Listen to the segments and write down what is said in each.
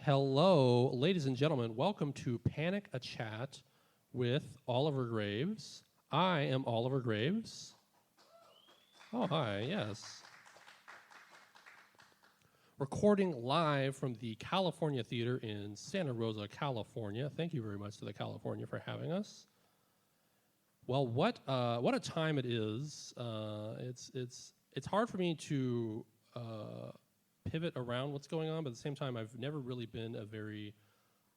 Hello, ladies and gentlemen. Welcome to Panic a Chat with Oliver Graves. I am Oliver Graves. Oh, hi, yes. Recording live from the California Theater in Santa Rosa, California. Thank you very much to the California for having us. Well, what a time it is. It's hard for me to pivot around what's going on, but at the same time, I've never really been a very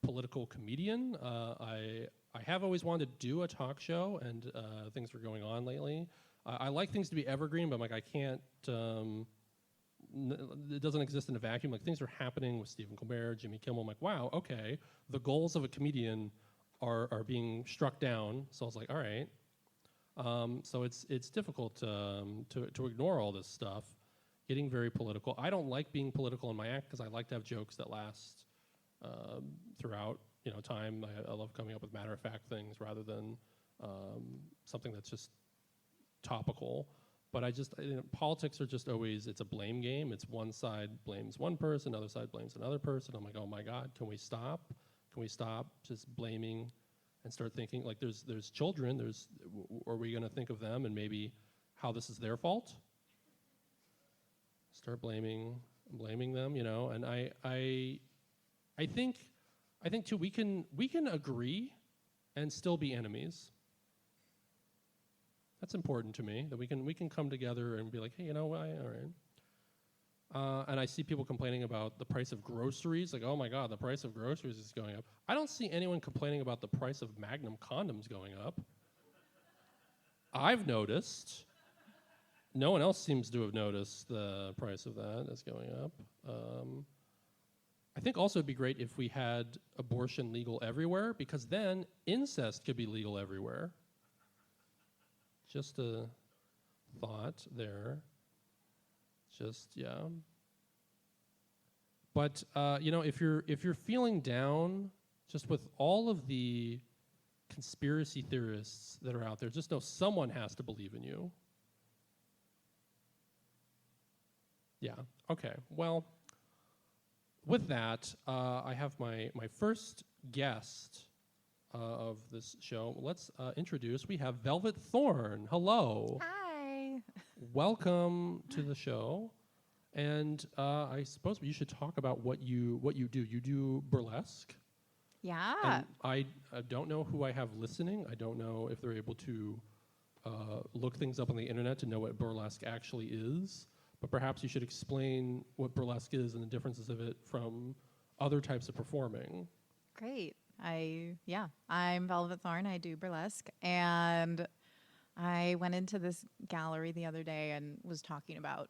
political comedian. I have always wanted to do a talk show, and things were going on lately. I like things to be evergreen, but I'm like, I can't. It doesn't exist in a vacuum. Like, things are happening with Stephen Colbert, Jimmy Kimmel. I'm like, wow, okay. The goals of a comedian are being struck down. So I was like, all right. So it's difficult to ignore all this stuff. Getting very political. I don't like being political in my act because I like to have jokes that last throughout time. I love coming up with matter-of-fact things rather than something that's just topical. But politics are just always, it's a blame game. It's one side blames one person, other side blames another person. I'm like, oh my God, can we stop? Can we stop just blaming and start thinking, like, there's children, are we gonna think of them and maybe how this is their fault? Start blaming them, and I think too, we can agree and still be enemies. That's important to me, that we can come together and be like, hey, all right. And I see people complaining about the price of groceries, like, oh my God, the price of groceries is going up. I don't see anyone complaining about the price of Magnum condoms going up. I've noticed. No one else seems to have noticed the price of that is going up. I think also it'd be great if we had abortion legal everywhere, because then incest could be legal everywhere. Just a thought there. Yeah. But if you're feeling down, just with all of the conspiracy theorists that are out there, just know someone has to believe in you. Yeah, okay. Well, with that, I have my first guest of this show. Let's introduce, we have Velvet Thorn. Hello. Hi. Welcome to the show. And I suppose you should talk about what you do. You do burlesque. Yeah. And I don't know who I have listening. I don't know if they're able to look things up on the internet to know what burlesque actually is. But perhaps you should explain what burlesque is and the differences of it from other types of performing. Great. I'm Velvet Thorn. I do burlesque. And I went into this gallery the other day and was talking about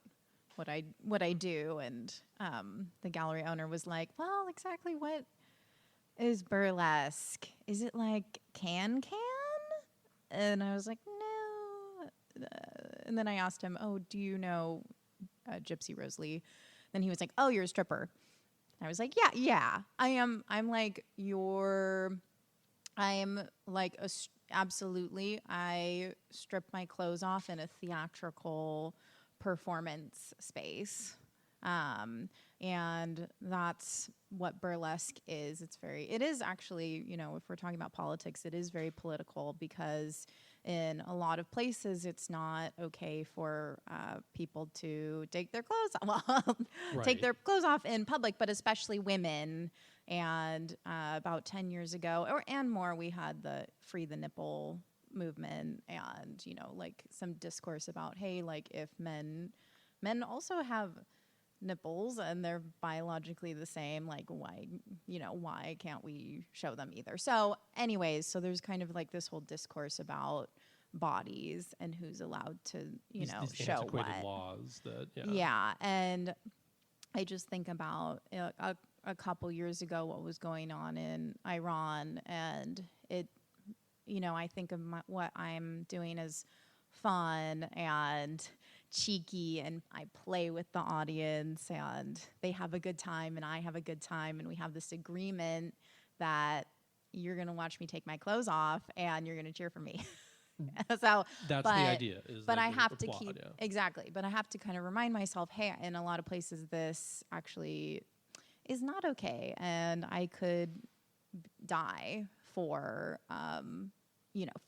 what I do. And the gallery owner was like, well, exactly what is burlesque? Is it like can? And I was like, no. And then I asked him, oh, do you know Gypsy Rose Lee? Then he was like, oh, you're a stripper. I was like, yeah, I am. Absolutely. I strip my clothes off in a theatrical performance space. And that's what burlesque is. It is actually, if we're talking about politics, it is very political, because in a lot of places, it's not okay for people to take their clothes off. Take their clothes off in public, but especially women. And about 10 years ago, and more, we had the Free the Nipple movement, and some discourse about, hey, like, if men also have nipples and they're biologically the same, like, why can't we show them either? So anyways, there's kind of like this whole discourse about bodies and who's allowed to these show antiquated what laws that and I just think about a couple years ago what was going on in Iran, and I think of what I'm doing as fun and cheeky, and I play with the audience, and they have a good time and I have a good time, and we have this agreement that you're going to watch me take my clothes off and you're going to cheer for me. So that's the idea. But I have to keep exactly. But I have to kind of remind myself, hey, in a lot of places, this actually is not okay, and I could die for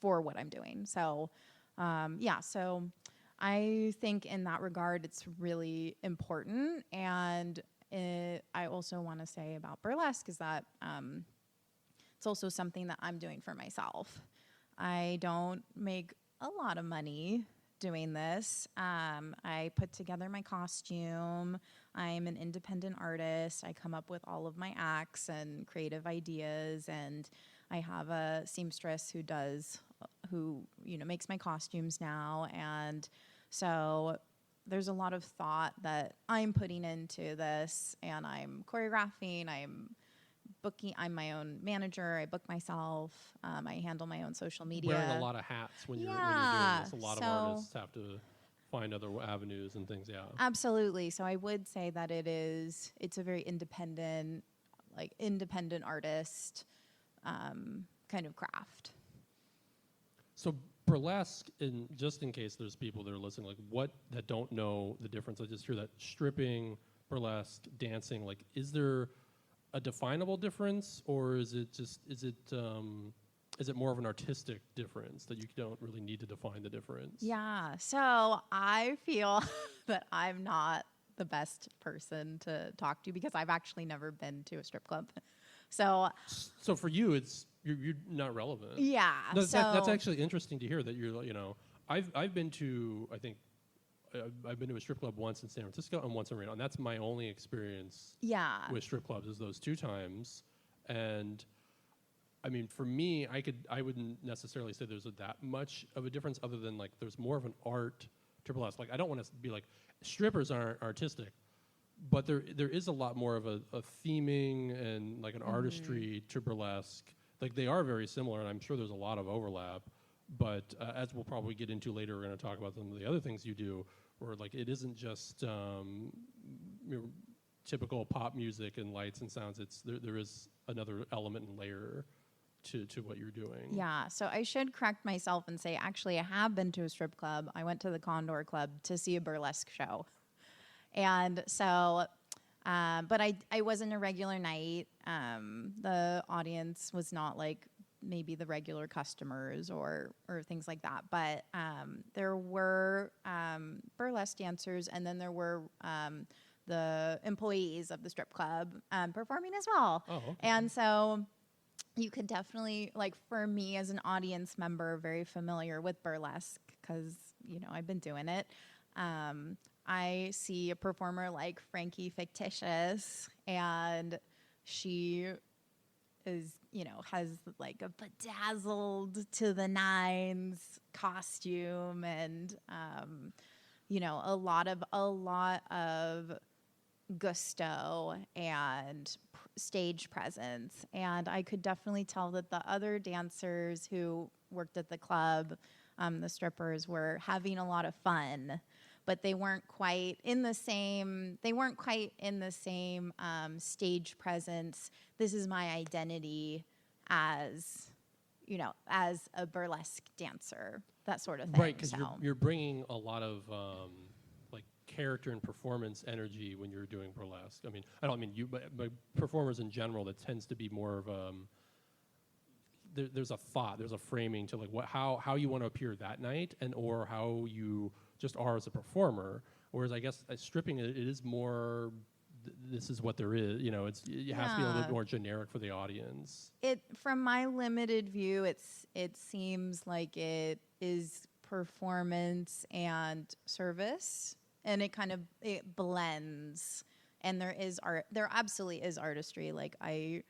for what I'm doing. So so I think in that regard it's really important. And I also want to say about burlesque is that it's also something that I'm doing for myself. I don't make a lot of money doing this. I put together my costume. I'm an independent artist. I come up with all of my acts and creative ideas, and I have a seamstress who makes my costumes now. And so there's a lot of thought that I'm putting into this, and I'm choreographing, I'm my own manager. I book myself. I handle my own social media. Wearing a lot of hats when you're doing this. A lot of artists have to find other avenues and things. Yeah, absolutely. So I would say that it's a very independent artist kind of craft. So burlesque, just in case there's people that are listening, that don't know the difference. I just hear that stripping, burlesque, dancing. Is there a definable difference, or is it more of an artistic difference that you don't really need to define the difference? Yeah. So I feel that I'm not the best person to talk to because I've actually never been to a strip club. So for you, you're not relevant. Yeah. That's actually interesting to hear that you're, I've been to, I think, I've been to a strip club once in San Francisco and once in Reno, and that's my only experience with strip clubs is those 2 times. And I mean, for me, I wouldn't necessarily say there's that much of a difference other than there's more of an art to burlesque. I don't want to be strippers aren't artistic, but there is a lot more of a theming and an artistry to burlesque. They are very similar, and I'm sure there's a lot of overlap. But as we'll probably get into later, we're going to talk about some of the other things you do, where it isn't just typical pop music and lights and sounds. There is another element and layer to what you're doing. Yeah, so I should correct myself and say, actually, I have been to a strip club. I went to the Condor Club to see a burlesque show. And so, but I wasn't a regular night. The audience was not maybe the regular customers or things like that. But there were burlesque dancers, and then there were the employees of the strip club performing as well. Oh, okay. And so you could definitely, for me as an audience member, very familiar with burlesque because, I've been doing it. I see a performer like Frankie Fictitious, and she is, has a bedazzled to the nines costume and, a lot of gusto and stage presence. And I could definitely tell that the other dancers who worked at the club, the strippers, were having a lot of fun, but they weren't quite in the same stage presence. This is my identity as a burlesque dancer, that sort of thing. Right, because you're bringing a lot of character and performance energy when you're doing burlesque. I mean, I don't mean you, but performers in general. That tends to be more of there's a thought, there's a framing to how you want to appear that night, and or how you just are as a performer. Whereas I guess stripping it is more. This is what there is. It has to be a little bit more generic for the audience. From my limited view, it seems like it is performance and service. And it blends, and there absolutely is artistry. I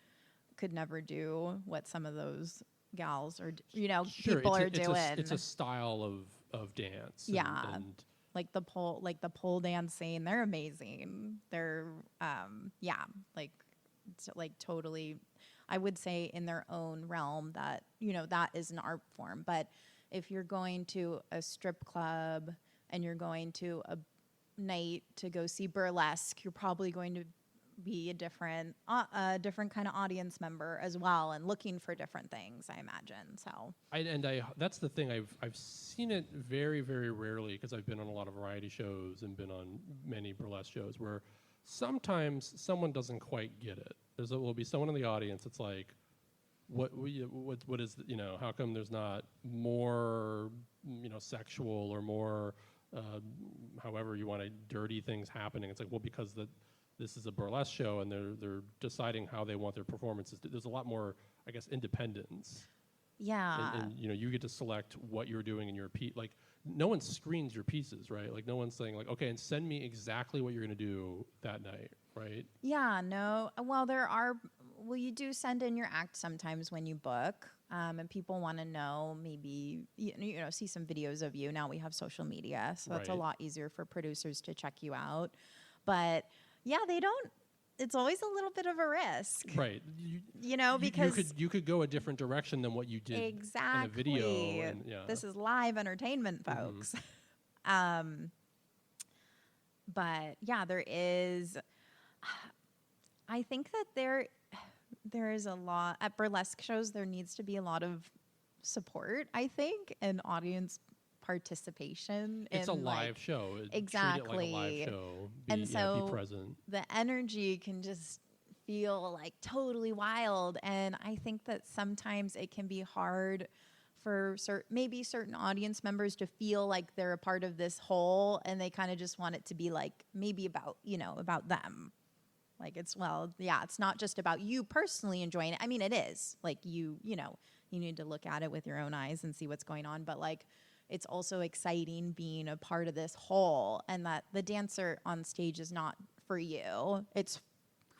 could never do what some of those gals or people are doing. It's a style of dance. Yeah, and the pole dancing. They're amazing. They're totally. I would say in their own realm that that is an art form. But if you're going to a strip club and you're going to a night to go see burlesque, you're probably going to be a different kind of audience member as well, and looking for different things, I imagine. So that's the thing. I've seen it very, very rarely because I've been on a lot of variety shows and been on many burlesque shows where sometimes someone doesn't quite get it. Will be someone in the audience that's like, what is how come there's not more sexual or more however you want to dirty things happening? It's like, well, because this is a burlesque show and they're deciding how they want their performances. There's a lot more, I guess, independence. Yeah. And you get to select what you're doing in your piece. Like, no one screens your pieces, right? Like, no one's saying like, okay, and send me exactly what you're going to do that night, right? Yeah, no. Well, you do send in your act sometimes when you book, and people want to know, maybe, see some videos of you. Now we have social media, so that's a Right. lot easier for producers to check you out. But yeah, it's always a little bit of a risk. Right. Because you could go a different direction than what you did exactly. in a video. And, yeah. This is live entertainment, folks. But yeah, there is. I think that there is a lot at burlesque shows. There needs to be a lot of support, I think, and audience participation. It's a live show. Exactly. Treat it like a live show. And so be present. The energy can just feel like totally wild. And I think that sometimes it can be hard for maybe certain audience members to feel like they're a part of this whole, and they kind of just want it to be like maybe about them. Like it's not just about you personally enjoying it. I mean, it is like you need to look at it with your own eyes and see what's going on. But like, it's also exciting being a part of this whole, and that the dancer on stage is not for you. It's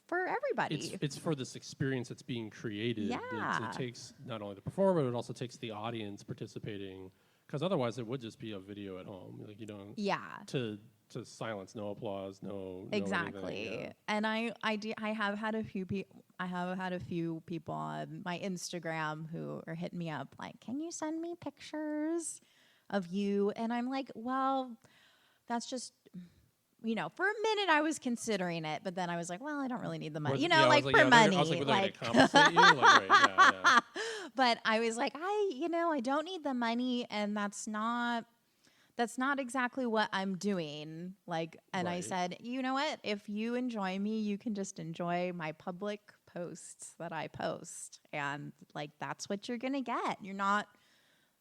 for everybody. It's for this experience that's being created. Yeah. It takes not only the performer, but it also takes the audience participating. Because otherwise, it would just be a video at home. Like you don't. Yeah. To silence, no applause, no. Exactly. Anything, yeah. And I have had a few people on my Instagram who are hitting me up like, can you send me pictures of you? And I'm like, well, that's just, for a minute I was considering it, but then I was like, well, I don't really need the money, for money. I was like, well, they're gonna compensate you? Like, right, yeah. But I was like, I don't need the money, and that's not exactly what I'm doing. Like, and I said, you know what? If you enjoy me, you can just enjoy my public posts that I post. And like, that's what you're going to get.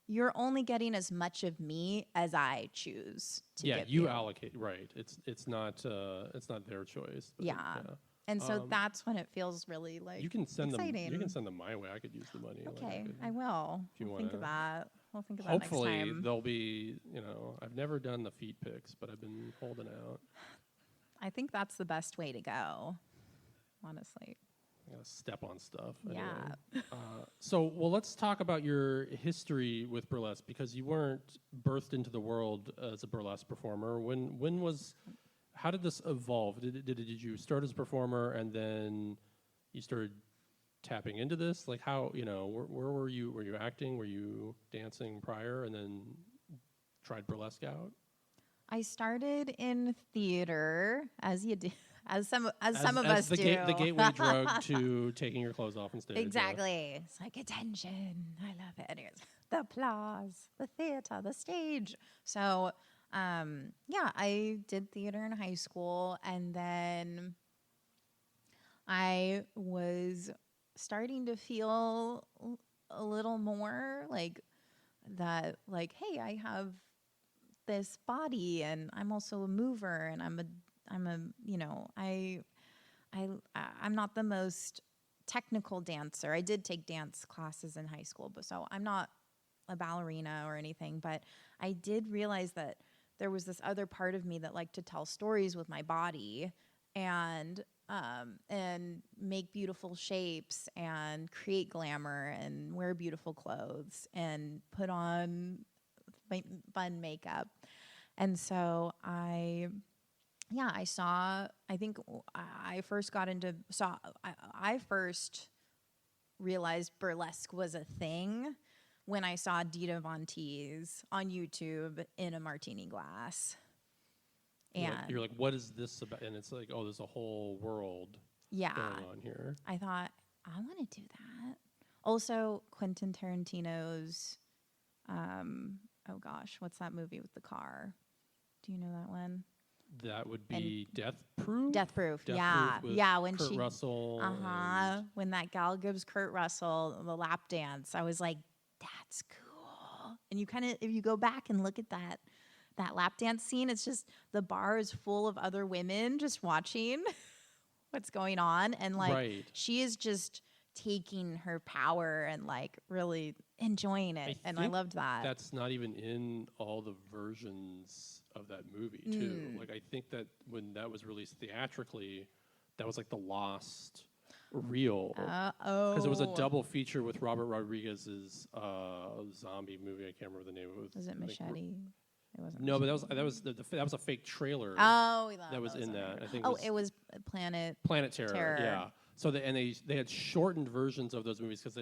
You're only getting as much of me as I choose to give you. Allocate, right. It's not their choice. But yeah. And so that's when it feels really like you can send exciting. them. You can send them my way. I could use the money. Okay, I will. If you we'll think of that. We'll think of hopefully that next time. They'll be. I've never done the feet pics, but I've been holding out. I think that's the best way to go. Honestly. I gotta step on stuff. Yeah. Anyway. Let's talk about your history with burlesque, because you weren't birthed into the world as a burlesque performer. How did this evolve? Did you start as a performer and then you started tapping into this? Like how, where were you? Were you acting? Were you dancing prior and then tried burlesque out? I started in theater, as you do, as some of us do. The gateway drug to taking your clothes off on stage. Exactly. Yeah. It's like attention. I love it. It's the applause, the theater, the stage. So, I did theater in high school, and then I was starting to feel a little more like that, like, hey, I have this body, and I'm also a mover, and I'm not the most technical dancer. I did take dance classes in high school, but so I'm not a ballerina or anything, but I did realize that there was this other part of me that liked to tell stories with my body and make beautiful shapes and create glamour and wear beautiful clothes and put on fun makeup. And so I first realized burlesque was a thing when I saw Dita Von Teese on YouTube in a martini glass. And you're like, what is this about? And it's like, oh, there's a whole world going on here. I thought, I want to do that. Also, Quentin Tarantino's, oh gosh, what's that movie with the car? Do you know that one? That would And be Death Proof. Death Proof. Death Yeah. Proof with Yeah. When Kurt she, Russell. and- when that gal gives Kurt Russell the lap dance, I was like, that's cool. And you kind of, if you go back and look at that lap dance scene, it's just the bar is full of other women just watching what's going on. And like, Right. she is just taking her power and like really enjoying it. And I think loved that. That's not even in all the versions of that movie, too. Like, I think that when that was released theatrically, that was like the lost reel. Because it was a double feature with Robert Rodriguez's zombie movie. I can't remember the name of it. Was it Machete? It wasn't. No, but Machete. that was a fake trailer. Oh, that was in that. I think. It was Planet Planet Terror. Terror. Yeah. So they had shortened versions of those movies because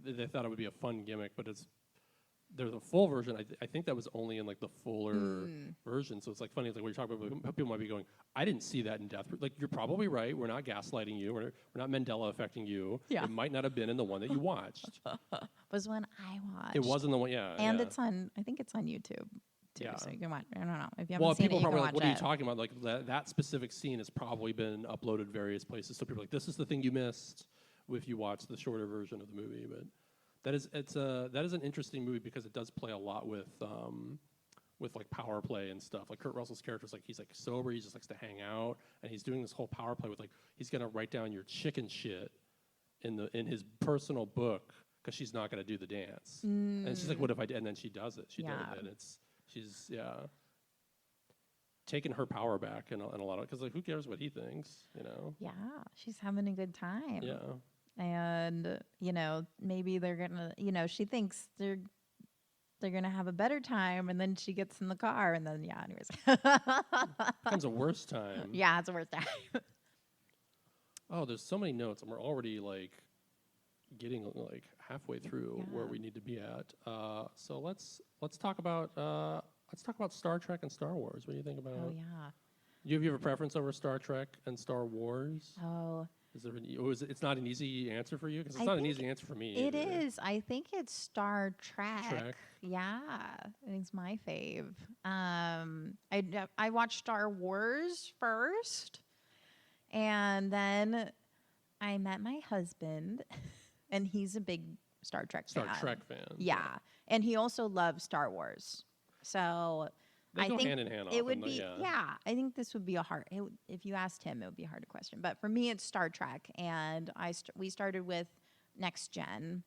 they thought it would be a fun gimmick, but there's a full version. I think that was only in like the fuller version. So it's like funny. It's like when you're talking about, people might be going, I didn't see that in Death Proof. Like, you're probably right. We're not gaslighting you. We're not Mandela affecting you. Yeah. It might not have been in the one that you watched. was one I watched. It wasn't the one. Yeah. And yeah. it's on. I think it's on YouTube too. Yeah. So you can watch. I don't know if you haven't Well, seen people it. You probably can like, watch what are you it. talking about? Like that specific scene has probably been uploaded various places. So people are like, this is the thing you missed if you watch the shorter version of the movie. But that is an interesting movie because it does play a lot with like power play and stuff. Like Kurt Russell's character is like, he's like sober, he just likes to hang out, and he's doing this whole power play with like, he's gonna write down your chicken shit in his personal book because she's not gonna do the dance. And she's like, what if I did? And then she does it. She did it, and she's taking her power back in a lot of, because like, who cares what he thinks, you know? Yeah, she's having a good time. Yeah. And maybe they're gonna. She thinks they're gonna have a better time, and then she gets in the car, and then anyways. Becomes a worse time. Yeah, it's a worse time. Oh, there's so many notes, and we're already like getting like halfway through where we need to be at. So let's talk about Star Trek and Star Wars. What do you think about? Oh yeah. Do you have a preference over Star Trek and Star Wars? Oh. Is there it's not an easy answer for you? Because it's I not an think easy answer for me. It either. is. I think it's Star Trek. Trek. Yeah, it's my fave. I watched Star Wars first, and then I met my husband, and he's a big Star Trek fan. fan. Yeah, and he also loves Star Wars. So They I go think hand in hand. it would often, be. yeah. I think this would be if you asked him, it would be a hard question. But for me, it's Star Trek, and we started with Next Gen,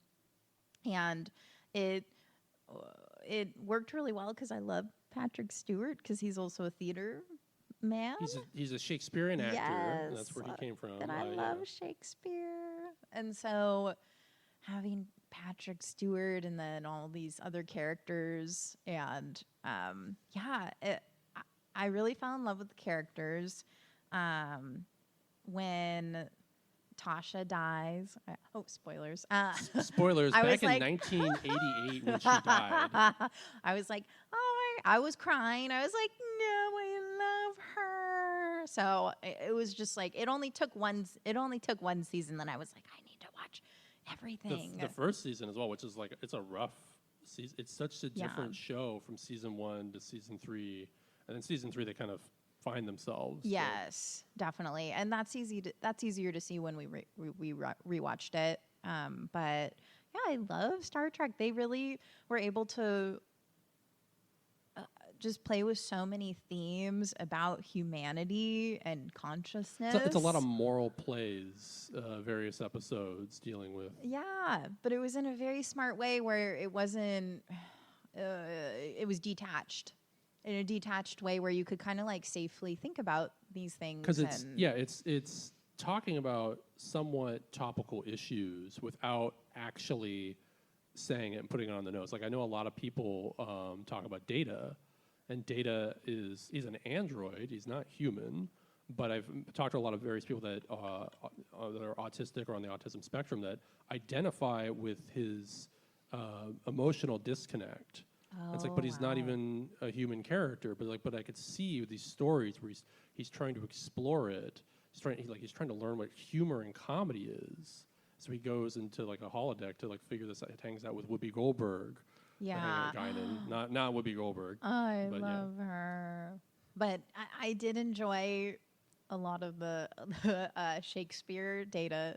and it worked really well because I love Patrick Stewart because he's also a theater man. He's a Shakespearean actor. Yes, And that's where he came from. and I love Shakespeare, and so having Patrick Stewart and then all these other characters, and I really fell in love with the characters. When Tasha dies, spoilers. Spoilers. I Back was in like- 1988 when she died. I was like, I was crying. I was like, no, I love her. So it was just like it only took one season. Then I was like, I need to watch everything. The first season as well, which is like, it's a rough season. It's such a different show from season 1 to season 3, and then season 3 they kind of find themselves. Yes, definitely, and that's easier to see when we rewatched it. But yeah, I love Star Trek. They really were able to just play with so many themes about humanity and consciousness. So it's a lot of moral plays, various episodes dealing with. Yeah, but it was in a very smart way where it wasn't. It was detached. In a detached way where you could kind of like safely think about these things. Because it's talking about somewhat topical issues without actually saying it and putting it on the nose. Like, I know a lot of people talk about Data, and Data he's an android. He's not human. But I've talked to a lot of various people that are autistic or on the autism spectrum that identify with his emotional disconnect. It's like, but he's not even a human character. But I could see these stories where he's trying to explore it. He's trying to learn what humor and comedy is. So he goes into like a holodeck to like figure this out. He hangs out with Whoopi Goldberg. Yeah. Guinan, not Whoopi Goldberg. I love her. But I did enjoy a lot of the Shakespeare data.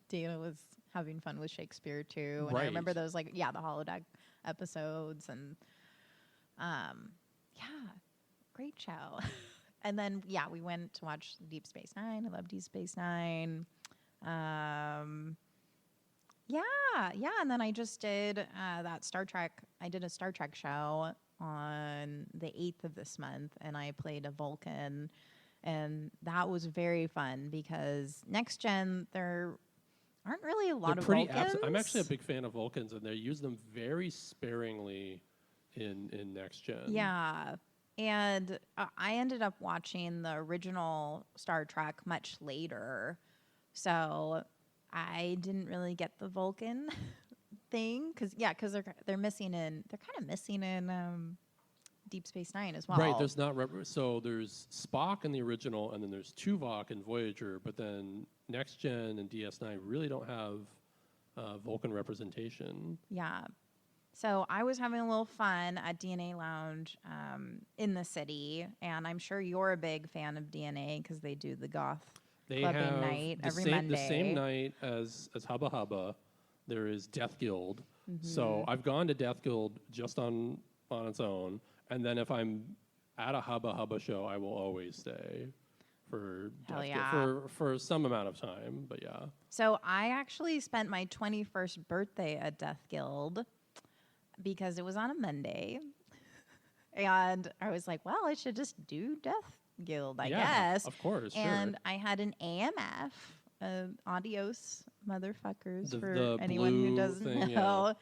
Dana was having fun with Shakespeare too, and I remember Right. those the holodeck episodes, and yeah, great show. And then we went to watch Deep Space Nine. I love Deep Space Nine. Yeah, and then I just did that Star Trek. I did a Star Trek show on the 8th of this month, and I played a Vulcan, and that was very fun because next gen there aren't really a lot They're of pretty Vulcans. I'm actually a big fan of Vulcans, and they use them very sparingly in next gen. Yeah. And I ended up watching the original Star Trek much later. So I didn't really get the Vulcan thing because they're kind of missing in Deep Space Nine as well. Right, there's not so there's Spock in the original, and then there's Tuvok in Voyager, but then next gen and DS9 really don't have Vulcan representation. Yeah. So I was having a little fun at DNA Lounge in the city, and I'm sure you're a big fan of DNA because they do the goth They clubbing have night every the Monday. same night as Hubba Hubba. There is Death Guild. So I've gone to Death Guild just on its own, and then if I'm at a Hubba Hubba show, I will always stay for Hell Death yeah. Guild for some amount of time. But yeah, So I actually spent my 21st birthday at Death Guild because it was on a Monday. And I was like, well, I should just do Death Guild, I guess. of course. And sure. I had an AMF, adios, motherfuckers, The for anyone who blue doesn't thing, know.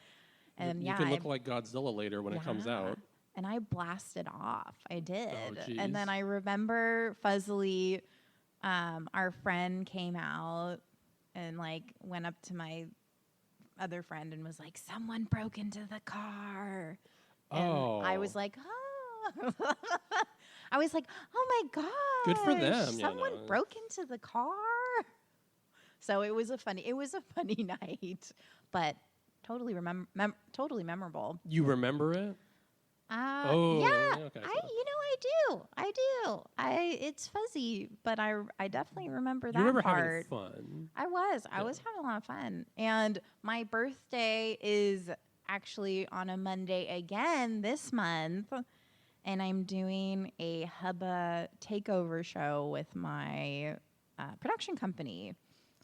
And you can look like Godzilla later when it comes out. And I blasted off. I did. And then geez. I remember fuzzily, our friend came out and went up to my other friend and was like, someone broke into the car. And I was like, oh. I was like, oh my God. Good for them. Someone broke into the car. So it was a funny night, but totally totally memorable. You remember it? Yeah, okay. I do. It's fuzzy, but I definitely remember that You remember part. having fun. I was having a lot of fun, and my birthday is actually on a Monday again this month, and I'm doing a Hubba takeover show with my production company.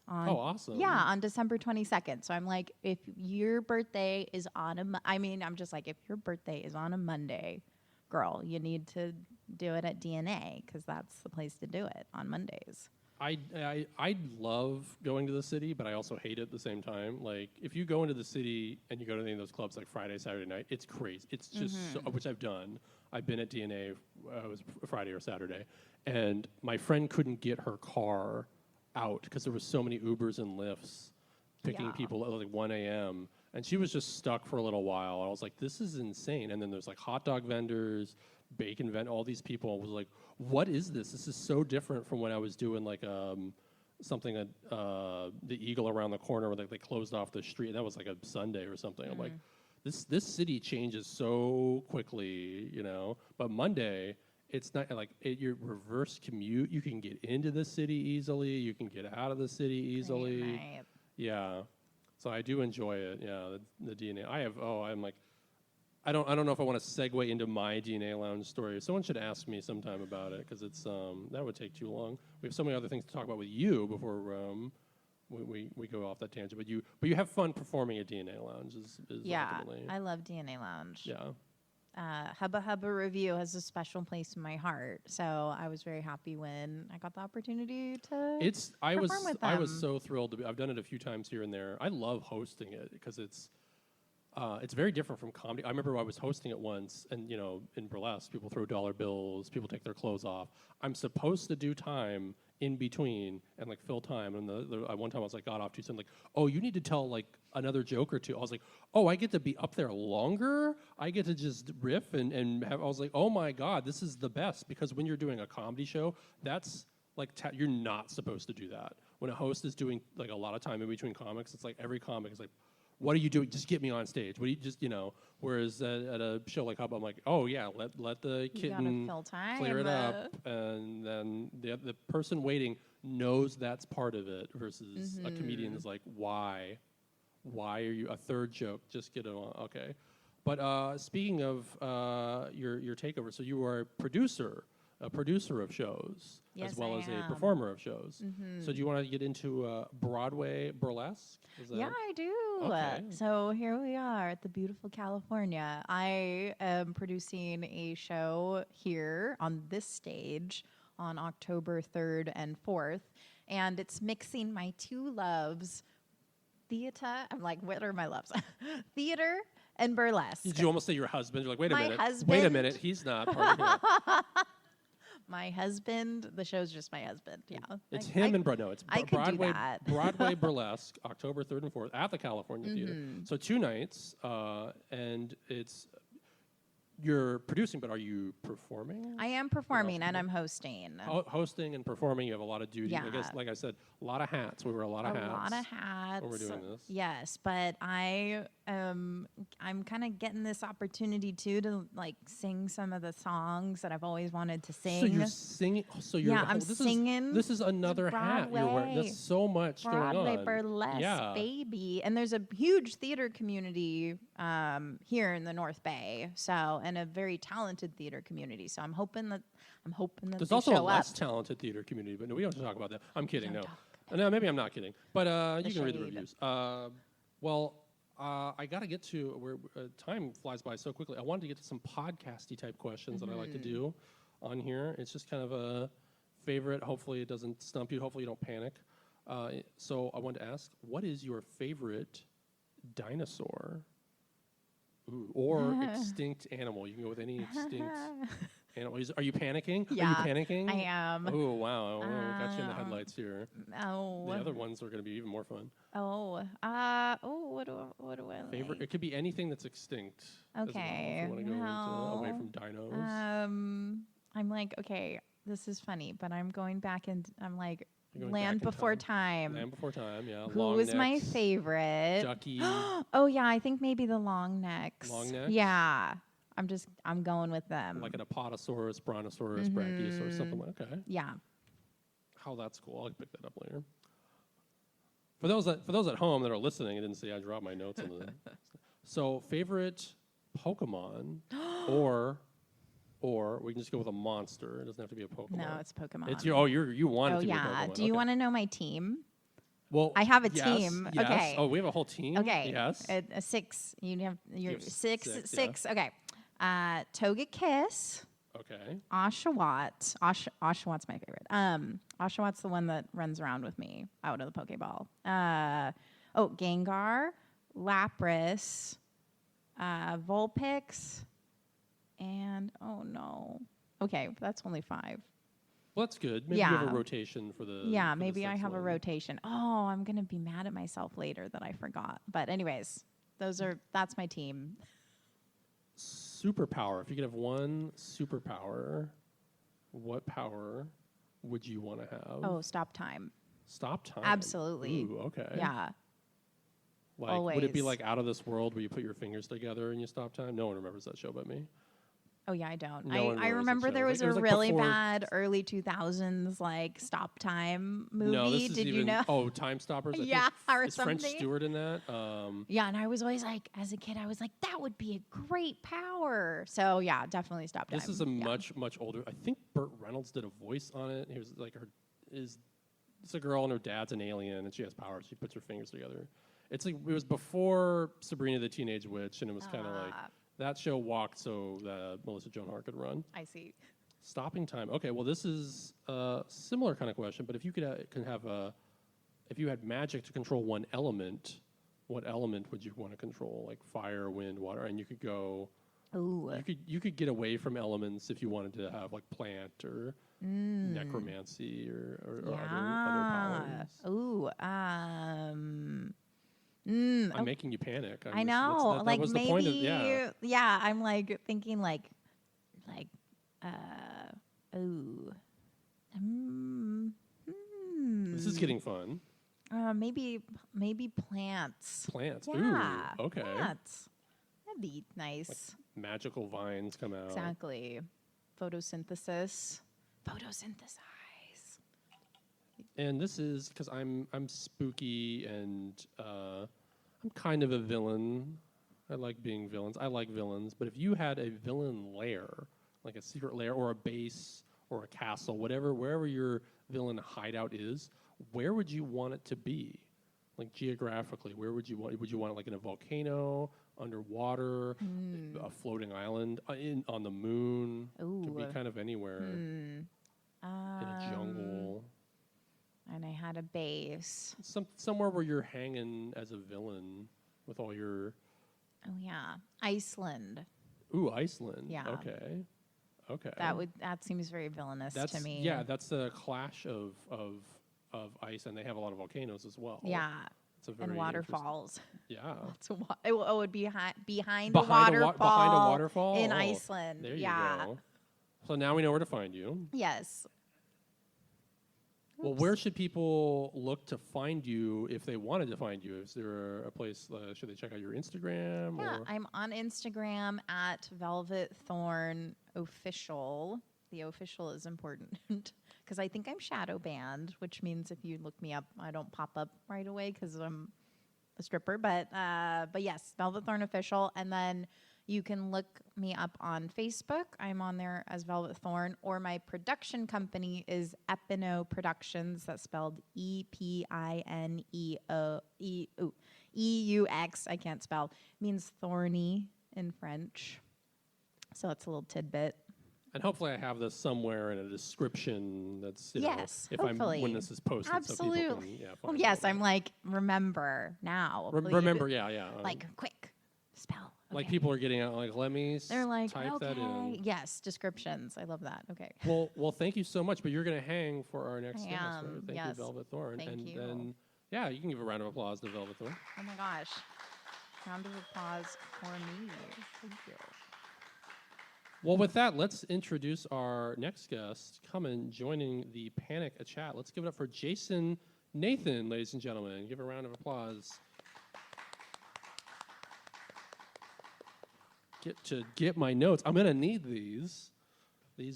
Awesome. Yeah, on December 22nd. So I'm like, if your birthday is on I'm just like, if your birthday is on a Monday, girl, you need to do it at DNA because that's the place to do it on Mondays. I love going to the city, but I also hate it at the same time. Like, if you go into the city and you go to any of those clubs like Friday, Saturday night, it's crazy. It's just which I've done. I've been at DNA, it was Friday or Saturday, and my friend couldn't get her car out because there was so many Ubers and Lyfts picking people at like 1 a.m. And she was just stuck for a little while. I was like, this is insane. And then there's like hot dog vendors, bacon all these people. I was like, what is this? This is so different from when I was doing like something at the Eagle around the corner where they closed off the street. That was like a Sunday or something. I'm like, this city changes so quickly, But Monday, it's not like your reverse commute. You can get into the city easily. You can get out of the city easily. Right. Yeah. So I do enjoy it. Yeah, the DNA. I'm like, I don't know if I want to segue into my DNA Lounge story. Someone should ask me sometime about it because it's that would take too long. We have so many other things to talk about with you before we go off that tangent. But you have fun performing at DNA Lounge. Is ultimately. I love DNA Lounge. Yeah. Hubba Hubba Review has a special place in my heart. So I was very happy when I got the opportunity to perform with them. I was so thrilled to be. I've done it a few times here and there. I love hosting it because it's very different from comedy. I remember I was hosting it once, and in burlesque, people throw dollar bills, people take their clothes off. I'm supposed to do time in between and like fill time. And one time I was like got off too soon. Like, oh, you need to tell like another joke or two. I was like, oh, I get to be up there longer. I get to just riff and have. I was like, oh my God, this is the best because when you're doing a comedy show, that's like you're not supposed to do that. When a host is doing like a lot of time in between comics, it's like every comic is like what are you doing? Just get me on stage. What do you just, you know? Whereas at a show like Hub, I'm like, oh yeah, let the You kitten gotta fill time. clear it up, and then the person waiting knows that's part of it. Versus a comedian is like, why are you a third joke? Just get it on, okay. But speaking of your takeover, so you are a producer of shows, Yes, as well I as am. a performer of shows. So do you want to get into Broadway burlesque? Is that Yeah, I do. Okay. So here we are at the beautiful California. I am producing a show here on this stage on October 3rd and 4th. And it's mixing my two loves, theater. I'm like, what are my loves? Theater and burlesque. Did you almost say your husband? You're like, wait a My minute. Wait a husband. minute. He's not part of it. My husband, the show's just my husband. Yeah. It's him and no, it's I could do Broadway. that. Broadway burlesque, October 3rd and 4th at the California Theater. So 2 nights, and you're producing, but are you performing? I am performing and I'm hosting. Hosting and perforing, you have a lot of duty. I Yeah. guess, like I said, a lot of hats. We wear a lot of hats. A lot of hats. when we're doing this. Yes, but I'm kind of getting this opportunity too to like sing some of the songs that I've always wanted to sing. So you're singing. So you're. Yeah, I'm singing. This is another hat you're wearing. There's so much Broadway going on. burlesque, Yeah. baby. And there's a huge theater community here in the North Bay. So, and a very talented theater community. So I'm hoping that There's they also show a less up. talented theater community, but no, we don't have to talk about that. I'm kidding. Don't No, talk no, maybe I'm not kidding. But you can read the shade. reviews. I got to get to where time flies by so quickly. I wanted to get to some podcasty type questions that I like to do on here. It's just kind of a favorite. Hopefully, it doesn't stump you. Hopefully, you don't panic. So I wanted to ask, what is your favorite dinosaur? Ooh, or extinct animal? You can go with any extinct animal. Are you panicking? Yeah, Are you panicking? I am. Oh, wow. Got you in the headlights here. Oh. The other ones are going to be even more fun. What do I Favorite? like? It could be anything that's extinct. as well, Okay, if you want to go well, away from dinos. I'm like, okay, this is funny, but I'm going back and I'm like, You're going Land back in Before Time. Land Before Time, yeah. Who Long was my necks, favorite? Ducky. Oh yeah, I think maybe the long necks. Long necks? Yeah, I'm going with them. Like an Apatosaurus, Brontosaurus, Brachiosaurus, something like that. Okay. Yeah. How that's cool. I'll pick that up later. For those at home that are listening, I didn't see I dropped my notes on the. So favorite Pokemon, or we can just go with a monster. It doesn't have to be a Pokemon. No, it's Pokemon. It's you want it Oh to be a yeah. Pokemon. Do you Okay. want to know my team? Well, I have a yes, team. Yes. Okay. Oh, we have a whole team. Okay. Yes. A 6. You have your have 6. six, 6. Okay. Togekiss. Okay. Oshawott. Oshawott's my favorite. Oshawott's the one that runs around with me out of the Pokeball. Gengar, Lapras, Vulpix, and okay, that's only 5. Well, that's good. Maybe you have Yeah. a rotation for the. Yeah, for the maybe I sixth have a one. rotation. Oh, I'm gonna be mad at myself later that I forgot. But anyways, that's my team. Superpower. If you could have one superpower, what power would you want to have? Oh, stop time. Stop time. Absolutely. Ooh, okay. Yeah. Like, would it be always. like Out of This World where you put your fingers together and you stop time? No one remembers that show but me. Oh yeah, I don't. No one I remembers remember that there show. was It was a like really before- bad early 2000s like stop time movie. No, this is Did even. you know? Oh, Time Stoppers. I think. Yeah, or Is French something. Stewart in that? Yeah, and I was always like, as a kid, I was like, that would be a great power. So yeah, definitely stop time. This is a Yeah. much older. I think Burt Reynolds did a voice on it. He was like it's a girl and her dad's an alien and she has powers. She puts her fingers together. It's like it was before Sabrina the Teenage Witch, and it was kind of like that show walked so that Melissa Joan Hart could run. I see. Stopping time. Okay, well this is a similar kind of question, but if you if you had magic to control one element, what element would you want to control? Like fire, wind, water, and you could go. Ooh. You could get away from elements if you wanted to have like plant or necromancy or other powers. Ooh. I'm making you panic. I know. That like was maybe. the point of, yeah. I'm like thinking like. Ooh. This is getting fun. Maybe plants. Plants. Yeah. Ooh, okay. Plants. That'd be nice. Magical vines come out. Exactly. Photosynthesis. Photosynthesize. And this is because I'm spooky and I'm kind of a villain. I like being villains. I like villains. But if you had a villain lair, like a secret lair or a base or a castle, wherever your villain hideout is, where would you want it to be? Like geographically, where would you want? Would you want it like in a volcano, underwater, a floating island, on the moon? Ooh. Could be kind of anywhere. In a jungle. And I had a base. Somewhere where you're hanging as a villain with all your. Oh yeah, Iceland. Ooh, Iceland. Yeah. Okay. That seems very villainous That's to me. Yeah, that's a clash of ice, and they have a lot of volcanoes as well. Yeah. It's a very And waterfalls. Yeah. It would be behind Behind a waterfall. behind a waterfall in Oh, Iceland. There you yeah. go. So now we know where to find you. Yes. Well, where should people look to find you if they wanted to find you? Is there a place? Should they check out your Instagram? Yeah, Or? I'm on Instagram at Velvet Thorn Official. The official is important because I think I'm shadow banned, which means if you look me up, I don't pop up right away because I'm a stripper. But yes, Velvet Thorn Official, and then you can look me up on Facebook. I'm on there as Velvet Thorn, or my production company is Epino Productions. That's spelled EPINEUX. I can't spell. Means thorny in French. So it's a little tidbit. And hopefully I have this somewhere in a description that's, Yes, if hopefully. when this is posted. Absolutely. So people can, Well, find yes, it. I'm like, remember now. please. Remember, yeah. Like, quick, spell. Like Okay. people are getting out, like, let me They're like, type that okay. in. Yes, descriptions. I love that. Okay. Well, thank you so much. But you're going to hang for our next I guest. am, Right? Thank yes. you, Velvet Thorn. Thank and you. then, yeah, you can give a round of applause to Velvet Thorn. Oh my gosh. Round of applause for me. Thank you. Well, with that, let's introduce our next guest coming, joining the Panic a Chat. Let's give it up for Jason Nathan, ladies and gentlemen. Give a round of applause. Get my notes. I'm going to need these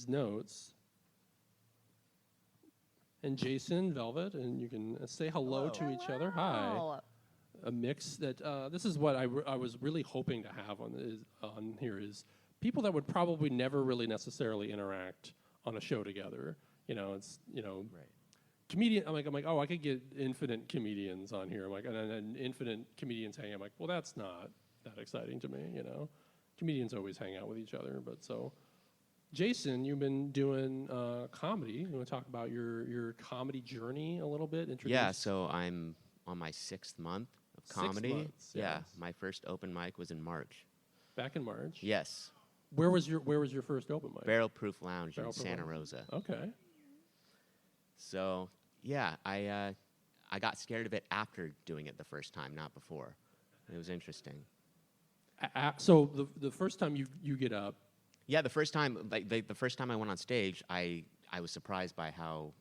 notes. And Jason, Velvet, and you can say hello to each other. Hi. Hello. A mix that this is what I was really hoping to have on here is people that would probably never really necessarily interact on a show together. It's Right. comedian. I'm like, oh, I could get infinite comedians on here. I'm like, and infinite comedians hanging. I'm like, well, that's not that exciting to me. Comedians always hang out with each other. But so, Jason, you've been doing comedy. You want to talk about your comedy journey a little bit? Yeah, so I'm on my 6th month of 6 comedy. months, Yeah, yes. my first open mic was in March. Back in March. Yes, Where was your first open mic? Barrel Proof Lounge Barrel in Proof Santa Lounge. Rosa. Okay. So yeah, I got scared of it after doing it the first time, not before. It was interesting. So the first time you get up, Yeah, the first time, the first time I went on stage, I was surprised by how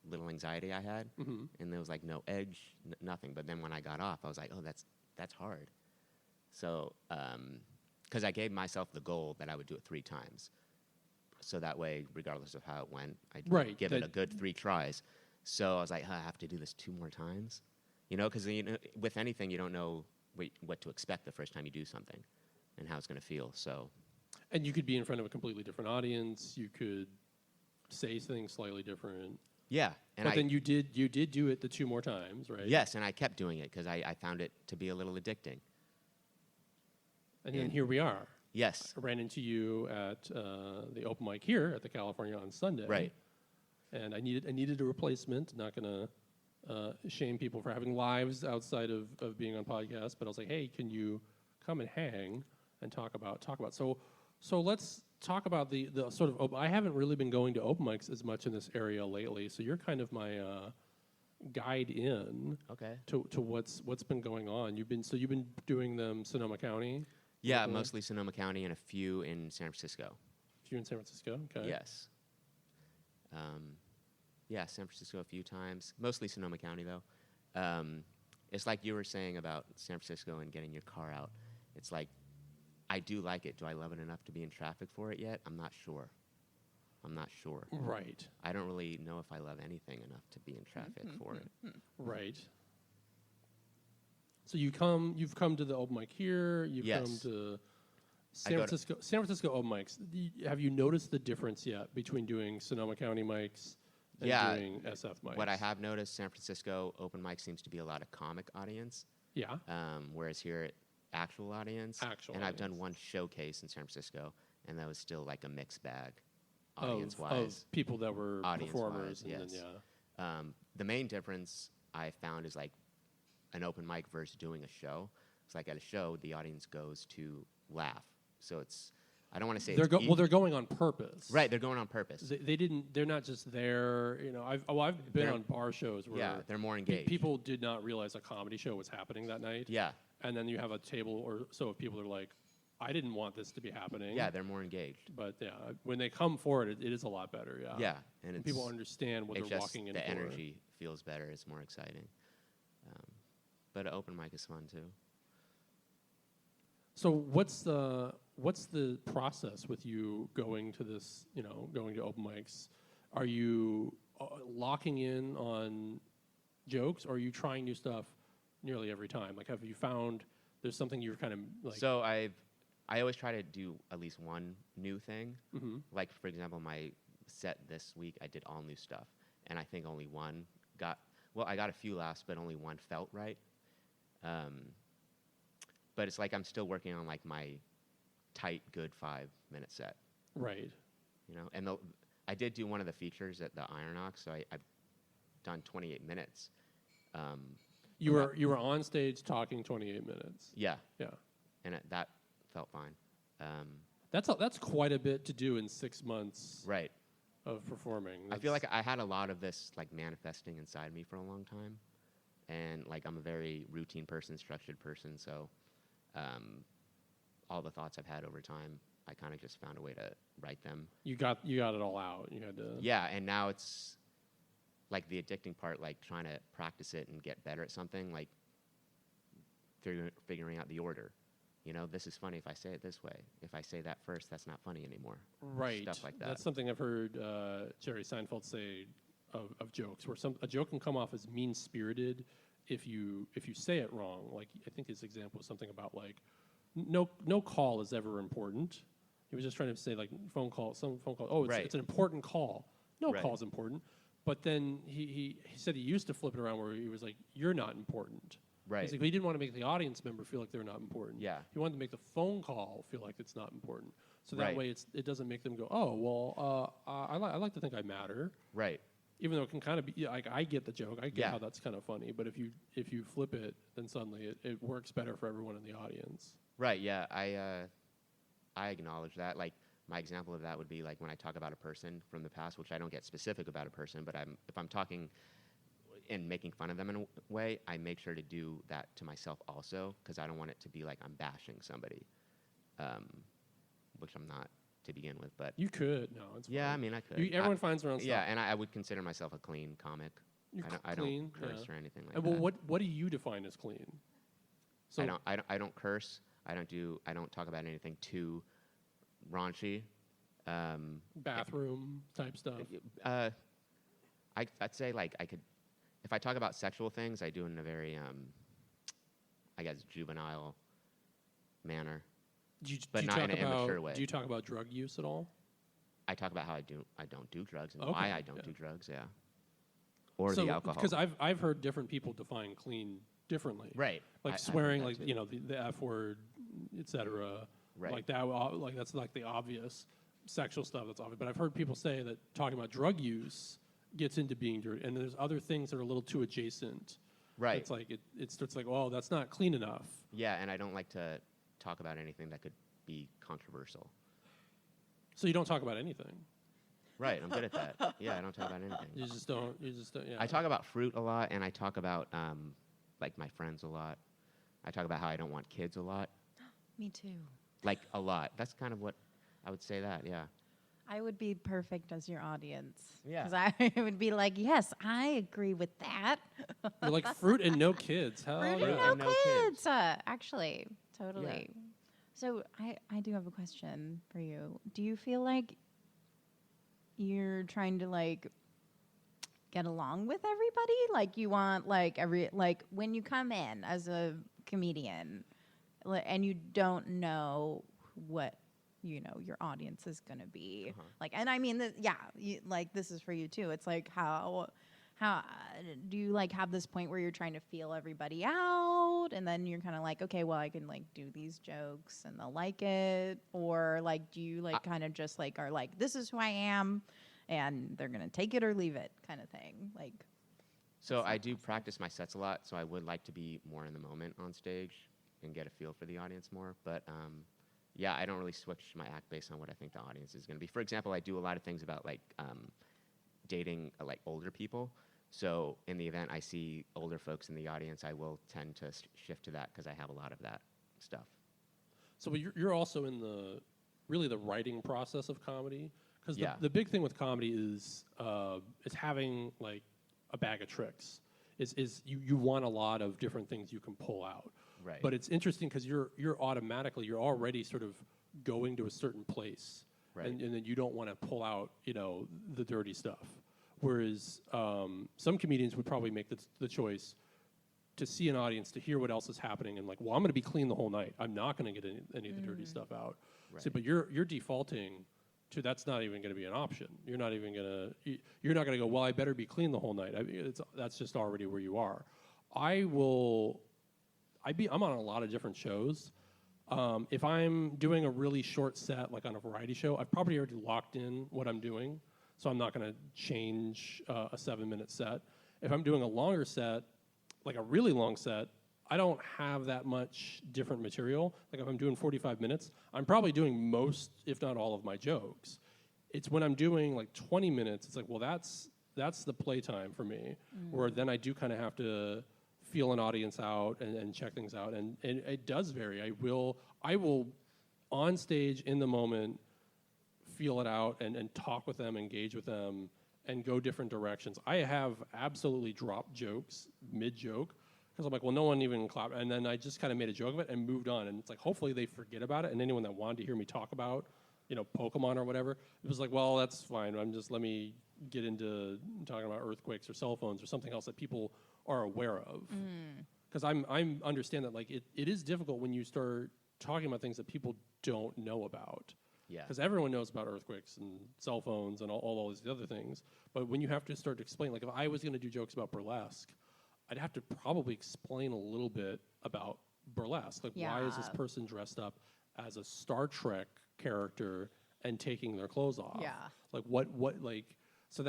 little anxiety I had, and there was like no edge, nothing. But then when I got off, I was like, oh, that's hard. So, because I gave myself the goal that I would do it 3 times, so that way, regardless of how it went, I'd Right, give it that- a good 3 tries. So I was like, I have to do this 2 more times, because with anything, you don't know what to expect the first time you do something, and how it's going to feel. So. and you could be in front of a completely different audience. You could say things slightly different. Yeah, and But then you did do it the 2 more times, right? Yes, and I kept doing it because I found it to be a little addicting. And then here we are. Yes, I ran into you at the open mic here at the California on Sunday. right. And I needed a replacement. Not gonna shame people for having lives outside of being on podcasts, but I was like, hey, can you come and hang and talk about? So let's talk about the sort of. I haven't really been going to open mics as much in this area lately, so you're kind of my guide in Okay. to what's been going on. You've been doing them Sonoma County. Yeah, Okay. mostly Sonoma County and a few in San Francisco. If you're in San Francisco, okay. Yes. Yeah, San Francisco a few times. Mostly Sonoma County though. It's like you were saying about San Francisco and getting your car out. It's like, I do like it. Do I love it enough to be in traffic for it yet? I'm not sure. Right. I don't really know if I love anything enough to be in traffic for it. Right. So you've come to the open mic here. You've Yes. come to I go San Francisco open mics. Have you noticed the difference yet between doing Sonoma County mics and Yeah. doing SF mics? What I have noticed, San Francisco open mic seems to be a lot of comic audience, Yeah. whereas here, actual audience. Actual and I've done audience. one showcase in San Francisco, and that was still like a mixed bag, Of audience-wise. people that were performers. Audience-wise, And yes. then, The main difference I found is like an open mic versus doing a show. It's like at a show, the audience goes to laugh. So it's, I don't want to say they're it's they're going on purpose. right, they're going on purpose. They didn't. They're not just there. You know, I've been They're- on bar shows where Yeah, they're more engaged. people did not realize a comedy show was happening that night. Yeah, And then you have a table or so of people that are like, I didn't want this to be happening. yeah, they're more engaged. But yeah, when they come for it, it is a lot better. Yeah. Yeah, and it's, People understand what it's they're just walking in the for. energy feels better. It's more exciting. But an open mic is fun too. So what's the process with you going to this? You know, going to open mics. Are you locking in on jokes, or are you trying new stuff nearly every time? Like, have you found there's something you're kind of like? So I always try to do at least one new thing. Mhm. Like for example, my set this week, I did all new stuff, and I think only one got. Well, I got a few laughs, but only one felt right. But it's like I'm still working on like my tight, good 5-minute set, Right. you know. And I did do one of the features at the Iron Ox, so I've done 28 minutes. You were on stage talking 28 minutes. Yeah, Yeah. and that felt fine. That's quite a bit to do in 6 months Right. of performing. I feel like I had a lot of this like manifesting inside me for a long time, and like I'm a very routine person, structured person. So all the thoughts I've had over time, I kind of just found a way to write them. you got it all out. You had to. Yeah, and now it's like the addicting part, like trying to practice it and get better at something, like figuring out the order. You know, this is funny if I say it this way. If I say that first, that's not funny anymore. Right. Stuff like that. That's something I've heard Jerry Seinfeld say of jokes, where a joke can come off as mean-spirited if you say it wrong. Like, I think his example was something about like, no call is ever important. He was just trying to say like phone call. Oh, Right. it's an important call. No Right. call is important. But then he said he used to flip it around where he was like, you're not important. Right. He's like, but he didn't want to make the audience member feel like they're not important. Yeah. He wanted to make the phone call feel like it's not important. So that Right. way it doesn't make them go, oh, well, I like to think I matter. Right. Even though it can kind of be, like, I get the joke. I get Yeah. how that's kind of funny. But if you flip it, then suddenly it works better for everyone in the audience. Right. Yeah. I acknowledge that. Like my example of that would be like when I talk about a person from the past, which I don't get specific about a person, but if I'm talking and making fun of them in a way, I make sure to do that to myself also, because I don't want it to be like I'm bashing somebody, which I'm not to begin with. But You could. No, it's yeah, I fine. mean, I could. Everyone finds their own Yeah, stuff. and I would consider myself a clean comic. You're I clean, don't curse yeah. or anything like And that. well, what do you define as clean? So I don't curse. I don't talk about anything too raunchy. bathroom type stuff. I'd say like I could, if I talk about sexual things, I do it in a very, I guess, juvenile manner. But not in an immature way. Do you talk about drug use at all? I talk about how I don't do drugs and Okay, why I don't yeah. do drugs. Yeah. Or the alcohol. Because I've heard different people define clean differently. Right. Like I've heard swearing, that like too. the F word, etc. Right. Like that. Like that's like the obvious sexual stuff. That's obvious. But I've heard people say that talking about drug use gets into being dirty, and there's other things that are a little too adjacent. Right. It's like it starts like, oh, that's not clean enough. Yeah, and I don't like to talk about anything that could be controversial. So you don't talk about anything. Right, I'm good at that. Yeah, I don't talk about anything. You just don't. Yeah. I talk about fruit a lot, and I talk about like my friends a lot. I talk about how I don't want kids a lot, Me too. like a lot. That's kind of what I would say. That yeah. I would be perfect as your audience. Yeah. Because I would be like, yes, I agree with that. You're like fruit and no kids. Hell Fruit yeah. and no and no kids. kids. Actually, totally. So I do have a question for you. Do you feel like you're trying to like get along with everybody? Like you want like when you come in as a comedian and you don't know what your audience is going to be like, and I mean like this is for you too. It's like how do you like have this point where you're trying to feel everybody out and then you're kind of like, okay, well I can like do these jokes and they'll like it, or like do you like kind of just like are like, this is who I am and they're gonna take it or leave it kind of thing? Like, So I do practice my sets a lot, so I would like to be more in the moment on stage and get a feel for the audience more. But yeah, I don't really switch my act based on what I think the audience is going to be. For example, I do a lot of things about like dating like older people. So in the event I see older folks in the audience, I will tend to shift to that because I have a lot of that stuff. So you're also in the writing process of comedy, because Yeah. the big thing with comedy is having like a bag of tricks. You want a lot of different things you can pull out. Right. But it's interesting because you're already sort of going to a certain place, Right. and then you don't want to pull out the dirty stuff. Whereas some comedians would probably make the choice to see an audience, to hear what else is happening, and like, well, I'm going to be clean the whole night. I'm not going to get any of the dirty stuff out. Right. So, but you're defaulting to that's not even going to be an option. You're not going to go, well, I better be clean the whole night. I mean, that's just already where you are. I'm on a lot of different shows. If I'm doing a really short set, like on a variety show, I've probably already locked in what I'm doing, so I'm not going to change a 7-minute set. If I'm doing a longer set, like a really long set, I don't have that much different material. Like if I'm doing 45 minutes, I'm probably doing most, if not all, of my jokes. It's when I'm doing like 20 minutes, it's like, well, that's the playtime for me, where then I do kind of have to feel an audience out and check things out, and it does vary. I will on stage in the moment feel it out and talk with them, engage with them, and go different directions. I have absolutely dropped jokes mid-joke because I'm like, well, no one even clapped, and then I just kind of made a joke of it and moved on, and it's like, hopefully they forget about it, and anyone that wanted to hear me talk about Pokemon or whatever, it was like, well, that's fine. Let me get into talking about earthquakes or cell phones or something else that people are aware of. Because I'm understand that like it is difficult when you start talking about things that people don't know about. Yeah. Because everyone knows about earthquakes and cell phones and all these other things. But when you have to start to explain, like if I was going to do jokes about burlesque, I'd have to probably explain a little bit about burlesque. Like why is this person dressed up as a Star Trek character and taking their clothes off? Yeah. Like what like so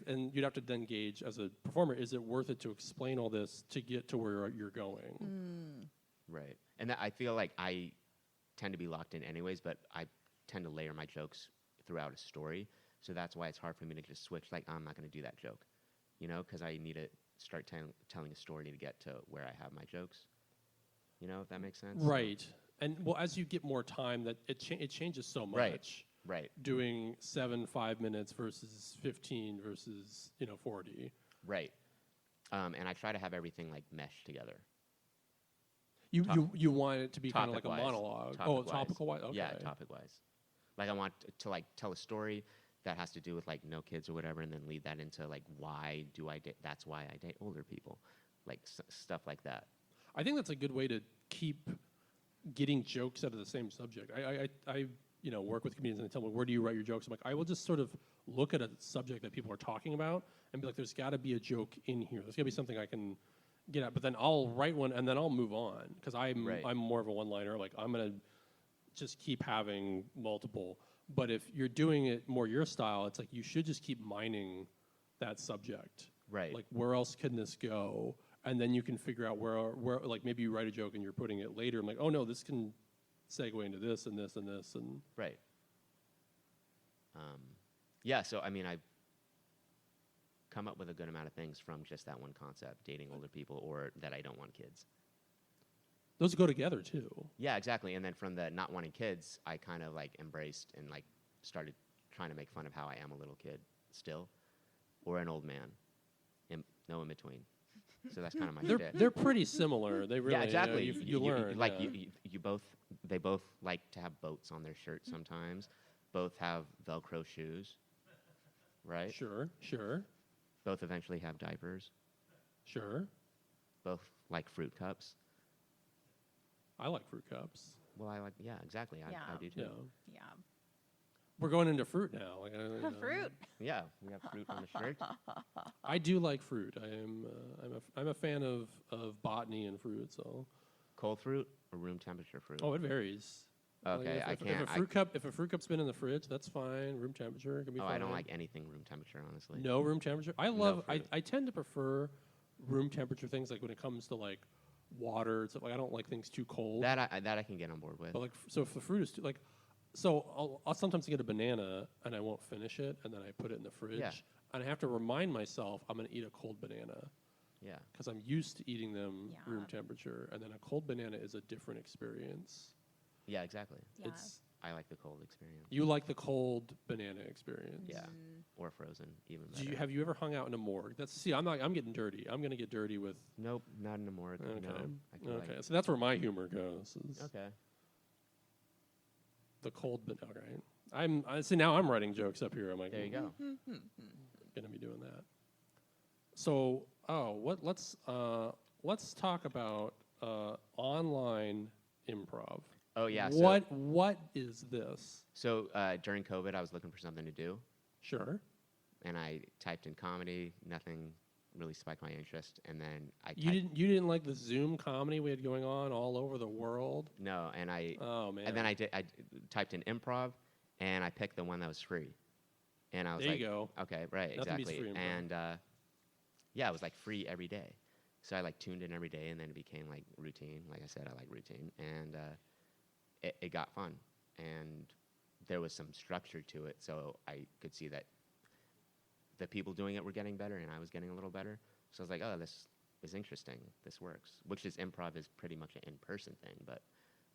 and you'd have to then gauge as a performer, is it worth it to explain all this to get to where you're going? Right. And I feel like I tend to be locked in anyways, but I tend to layer my jokes throughout a story. So that's why it's hard for me to just switch, like, I'm not going to do that joke, because I need to start telling a story to get to where I have my jokes. If that makes sense? Right. And well, as you get more time, that it changes so much. Right. Doing 5 minutes versus 15 versus 40. Right. And I try to have everything like mesh together. You want it to be kind of like a Topic-wise. monologue. Topic-wise. Topical wise. Okay. Yeah, topic wise. Like I want to like tell a story that has to do with like no kids or whatever, and then lead that into like why do I date? That's why I date older people, like stuff like that. I think that's a good way to keep getting jokes out of the same subject. I work with comedians and they tell me, where do you write your jokes? I'm like, I will just sort of look at a subject that people are talking about and be like, there's got to be a joke in here. There's got to be something I can get at. But then I'll write one and then I'll move on because I'm more of a one-liner. Like I'm going to just keep having multiple. But if you're doing it more your style, it's like you should just keep mining that subject. Right. Like where else can this go? And then you can figure out where like maybe you write a joke and you're putting it later. I'm like, oh no, this can segue into this and this and this and right. Yeah. So I mean, I've come up with a good amount of things from just that one concept: dating older people, or that I don't want kids. Those go together too. Yeah, exactly. And then from the not wanting kids, I kind of like embraced and like started trying to make fun of how I am a little kid still, or an old man, no in between. So that's kind of my shtick. They're pretty similar. They really, Yeah, exactly. You learn. Like yeah. they both like to have boats on their shirt sometimes. Both have Velcro shoes, right? Sure, sure, Both eventually have diapers. sure. Both like fruit cups. I like fruit cups. Well, yeah, exactly. I Yeah. do too. Yeah. Yeah. We're going into fruit now. Like, you know, Fruit. Yeah, we have fruit on the shirt. I do like fruit. I'm a fan of botany and fruit. So Cold fruit or room temperature fruit? it varies. Like, Okay, I if can't. if a fruit cup's been in the fridge, that's fine. Room temperature can be fine. I don't like anything room temperature, honestly. No room temperature. I No love. fruit. I tend to prefer room temperature things. Like when it comes to like water, it's like I don't like things too cold. That I can get on board with. But like, so if the fruit is too like, so I'll sometimes get a banana and I won't finish it, and then I put it in the fridge, and I have to remind myself I'm going to eat a cold banana Yeah. because I'm used to eating them Yeah. room temperature, and then a cold banana is a different experience. Yeah, exactly. Yeah. It's I like the cold experience. you like the cold banana experience. Yeah. Or frozen, even better. Have you ever hung out in a morgue? I'm getting dirty. I'm going to get dirty with. Nope, not in the morgue. Okay. No. I feel Okay. So that's where my humor goes. Is Okay. The cold banana. Okay. I see now. I'm writing jokes up here. I'm like, There you go. Gonna be doing that. So, let's talk about online improv. Oh yeah. What is this? So during COVID, I was looking for something to do, Sure. and I typed in comedy. Nothing really spiked my interest, and then You didn't like the Zoom comedy we had going on all over the world? No, and Oh man. and then I typed in improv, and I picked the one that was free, and I was There like, you go. okay, right, Nothing beats exactly, free improv. and yeah, it was like free every day, so I like tuned in every day, and then it became like routine. Like I said, I like routine, and it got fun, and there was some structure to it, so I could see that the people doing it were getting better, and I was getting a little better. So I was like, oh, this is interesting. This works. Which is improv is pretty much an in-person thing, but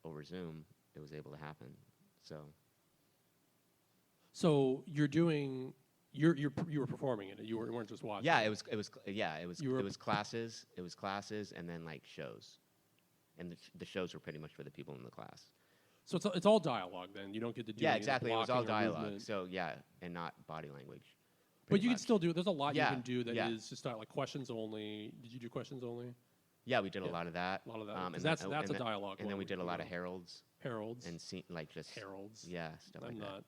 over Zoom, it was able to happen. So you're doing you were performing it. You weren't just watching. yeah, it. it was classes. It was classes, and then like shows, and the shows were pretty much for the people in the class. So it's all dialogue then. You don't get to do Yeah, any exactly. It was all blocking or dialogue. movement. So yeah, and not body language. But pretty you can much. still do. There's a lot Yeah, you can do that yeah. is just not like questions only. Did you do questions only? Yeah, we did a Yeah. lot of that. A lot of that. 'Cause and that's then- a and then- dialogue. And then one we did a lot of do. heralds heralds and like just heralds. yeah, stuff like I'm that.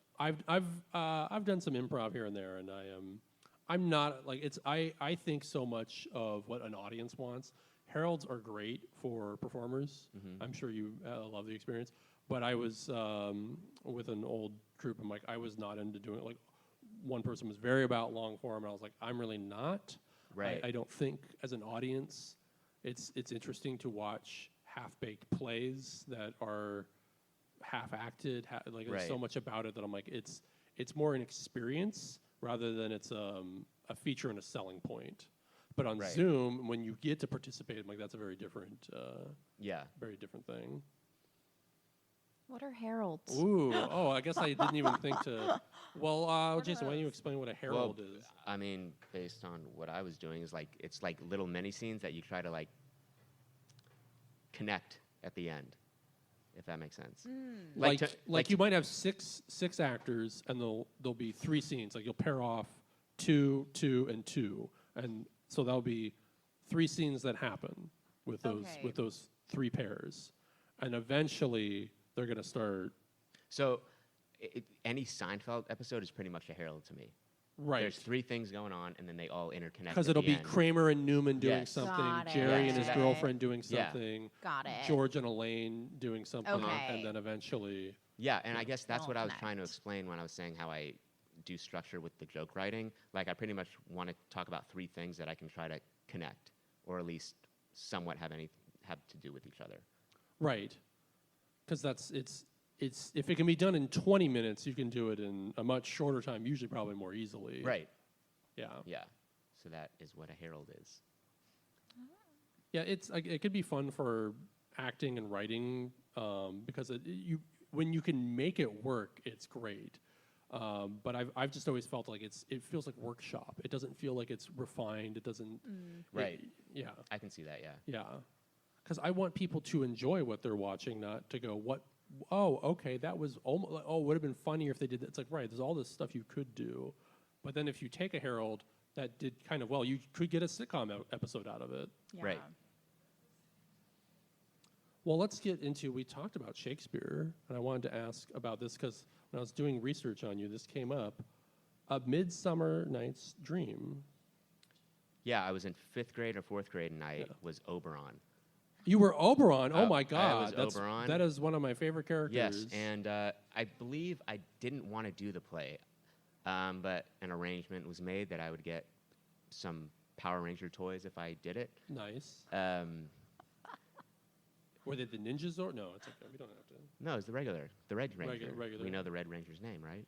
not. I've done some improv here and there, and I'm not like it's. I think so much of what an audience wants. Heralds are great for performers. Mm-hmm. I'm sure you love the experience. But I was with an old troupe, and like I was not into doing it. Like one person was very about long form, and I was like, I'm really not. Right. I don't think as an audience, it's interesting to watch half-baked plays that are half-acted. Like there's so Right. much about it that I'm like, it's more an experience rather than it's a feature and a selling point. But on Right. Zoom, when you get to participate, I'm like that's a very different Yeah. thing. What are heralds? Ooh, I guess I didn't even think to. Well, Jason, why don't you explain what a herald is? I mean, based on what I was doing, is like it's like little mini scenes that you try to like connect at the end, if that makes sense. Like you might have six actors, and there'll be 3 scenes. Like you'll pair off 2, 2, and 2, and so that'll be 3 scenes that happen with those 3 pairs, and eventually they're gonna start. So any Seinfeld episode is pretty much a herald to me. Right. There's 3 things going on, and then they all interconnect. Because at it'll the be end. Kramer and Newman doing Yes. something, Got Jerry it. and his Yeah. girlfriend doing Yeah. something, Got it. George and Elaine doing something, Okay. and then eventually. Yeah, and I guess that's all what I was trying to connect. explain when I was saying how I do structure with the joke writing. Like I pretty much want to talk about 3 things that I can try to connect, or at least somewhat have to do with each other. Right. Because it's if it can be done in 20 minutes, you can do it in a much shorter time, usually probably more easily. Right. Yeah. Yeah. So that is what a herald is. Yeah, it could be fun for acting and writing because when you can make it work, it's great. But I've just always felt like it feels like workshop. It doesn't feel like it's refined. It doesn't. Right. Yeah. I can see that. Yeah. Yeah. Because I want people to enjoy what they're watching, not to go, what? Oh, okay, that was almost. Oh, it would have been funnier if they did that. It's like, right. There's all this stuff you could do, but then if you take a Herald that did kind of well, you could get a sitcom episode out of it. Yeah. Right. Well, let's get into. We talked about Shakespeare, and I wanted to ask about this because when I was doing research on you, this came up. A Midsummer Night's Dream. Yeah, I was in 5th grade or 4th grade, and I was Oberon. You were Oberon. Oh my I God, was Oberon. That is one of my favorite characters. Yes, and I believe I didn't want to do the play, but an arrangement was made that I would get some Power Ranger toys if I did it. Nice. Were they the ninjas or no? It's okay. We don't have to. No, it's the Red Ranger. Regular. We know the Red Ranger's name, right?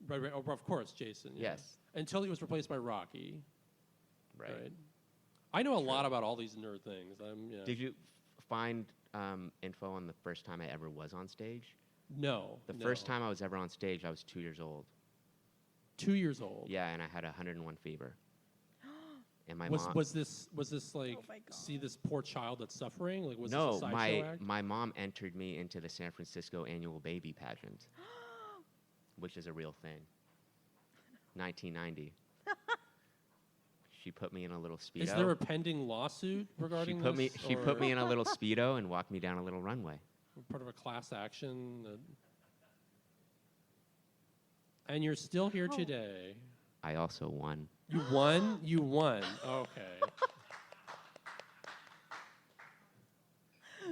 Right. Oh, of course, Jason. Yeah. Yes. Until he was replaced by Rocky. Right. I know a lot about all these nerd things. Yeah. Did you find info on the first time I ever was on stage? No. The first time I was ever on stage, I was 2 years old. 2 years old. Yeah, and I had 101 fever. And my mom was this like Oh my God. see this poor child that's suffering? Like was this no, a sideshow act? my mom entered me into the San Francisco annual baby pageant, which is a real thing. 1990. She put me in a little Speedo. Is there a pending lawsuit regarding this? She put or me in a little Speedo and walked me down a little runway. part of a class action. And you're still here Oh. today. I also won. You won? You won. Okay.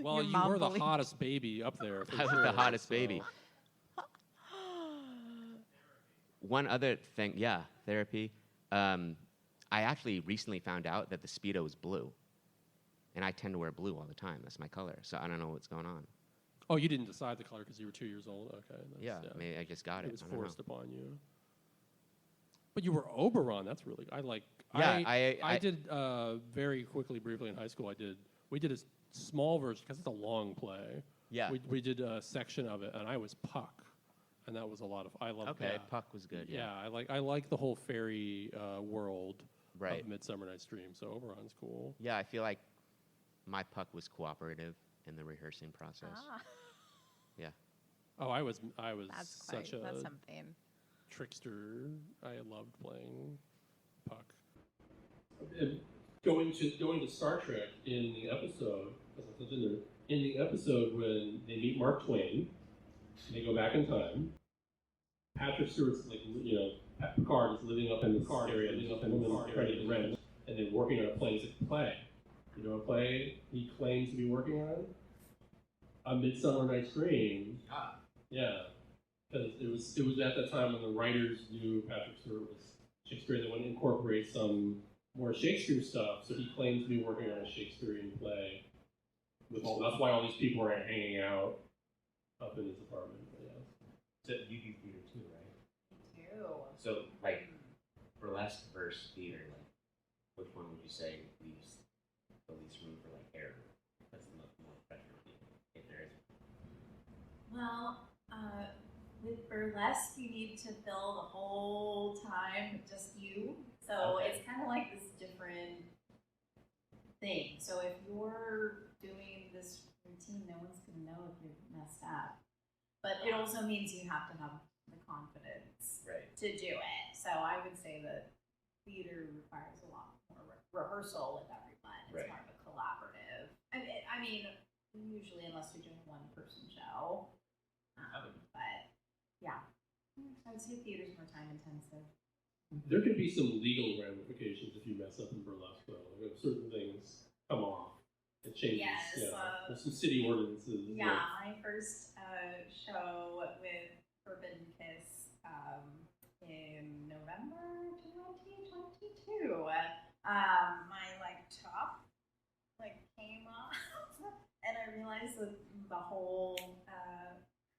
Well, Your you mom were the believed- hottest baby up there. for I was sure, the hottest so- baby. One other thing, yeah, therapy. I actually recently found out that the Speedo is blue. And I tend to wear blue all the time. That's my color. So I don't know what's going on. Oh, you didn't decide the color because you were 2 years old? Okay. Yeah, maybe I just got It it. was I don't know. forced upon you. But you were Oberon. That's really Yeah, I did very quickly, briefly in high school. We did a small version because it's a long play. Yeah. We did a section of it, and I was Puck, and that was a lot of. I loved Okay, that. Puck was good. Yeah, I like the whole fairy world Right. of Midsummer Night's Dream. So Oberon's cool. Yeah, I feel like my Puck was cooperative in the rehearsing process. Ah, Yeah. Oh, I was that's such quite, that's a something. trickster. I loved playing Puck. Going to Star Trek in the episode, in the episode when they meet Mark Twain, they go back in time. Patrick Stewart's Picard is living up in this area, living up in women's credit and rent, and then working on a play. It's like a play. You know, a play he claims to be working on? A Midsummer Night's Dream. Yeah. Because it was at that time when the writers knew Patrick Stewart was Shakespeare. They wanted to incorporate some more Shakespeare stuff, so he claims to be working on a Shakespearean play. That's why all these people are hanging out up in his apartment. But yeah. So you do theater too, right? Too. So like burlesque versus theater, like which one would you say leaves the least room for like error? That's the more pressure on people, if there is. Well, with burlesque, you need to fill the whole time with just you. So Okay. it's kind of like this different thing. So if you're doing this routine, no one's going to know if you're messed up. But it also means you have to have the confidence Right. to do it. So I would say that theater requires a lot more rehearsal with everyone. It's Right. more of a collaborative. I mean, usually unless you're doing a one-person show. But yeah, I would say theater's more time intensive. There could be some legal ramifications if you mess up in burlesque, though. Like if certain things come off, it changes. Yes, There's some city ordinances. Yeah, my first show with Forbidden Kiss in November 2022. My top came off, and I realized that the whole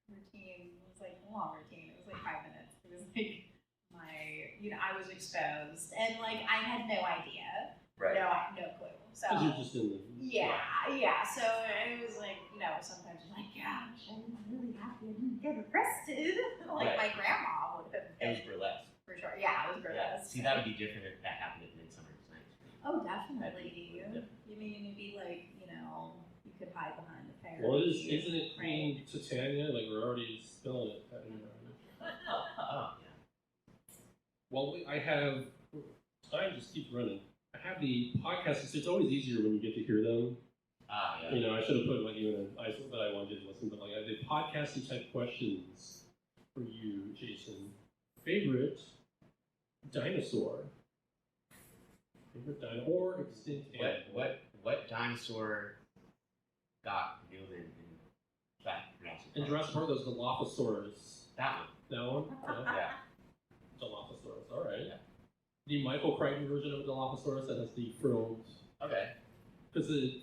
routine was a long routine. It was 5 minutes. It was I was exposed, and I had no idea. Right. No clue. So. Because you're just in the. Yeah. So it was sometimes you're gosh, I'm really happy I didn't get arrested like my grandma would have It was been. burlesque. For sure. Yeah, it was Yeah. burlesque. See, that would be different if that happened at Midsummer Night's Dream. Oh, That'd definitely. be different. You mean it'd be like, you know, you could hide behind the parents. Well, isn't it Queen Titania? Like, we're already spelling it. Oh, yeah. Well, I have, time just keeps running. I have the podcast, so it's always easier when you get to hear them. Ah, yeah. You know, I should have put like even an isolate that I wanted to listen, but like I did podcasty type questions for you, Jason. Favorite dinosaur? Favorite dinosaur or extinct animal? What dinosaur got killed in Jurassic In Park? Jurassic Park, there's the Dilophosaurus. That one. That one? Yeah. Yeah. Dilophosaurus, alright. Yeah. The Michael Crichton version of Dilophosaurus that has the frilled. Okay. Because the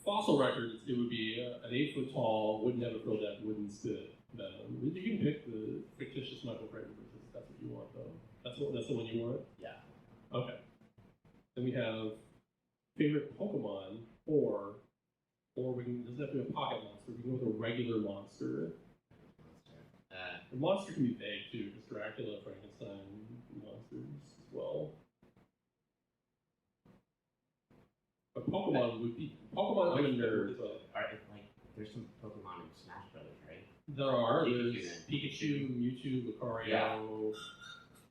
fossil records, it would be an 8-foot tall, wouldn't have a frilled deck, wouldn't spit venom. You can pick the fictitious Michael Crichton version if that's what you want, though. That's the one you want? Yeah. Okay. Then we have favorite Pokemon, or we can, doesn't have to be a pocket monster, we can go with a regular monster. The monster can be vague too, because Dracula, Frankenstein, monsters as well. But Pokemon would be Pokemon. I'm a nerd, but Like, there's some Pokemon in Smash Brothers, right? there are. Pikachu There's then. Pikachu, Mewtwo, Lucario, Yeah.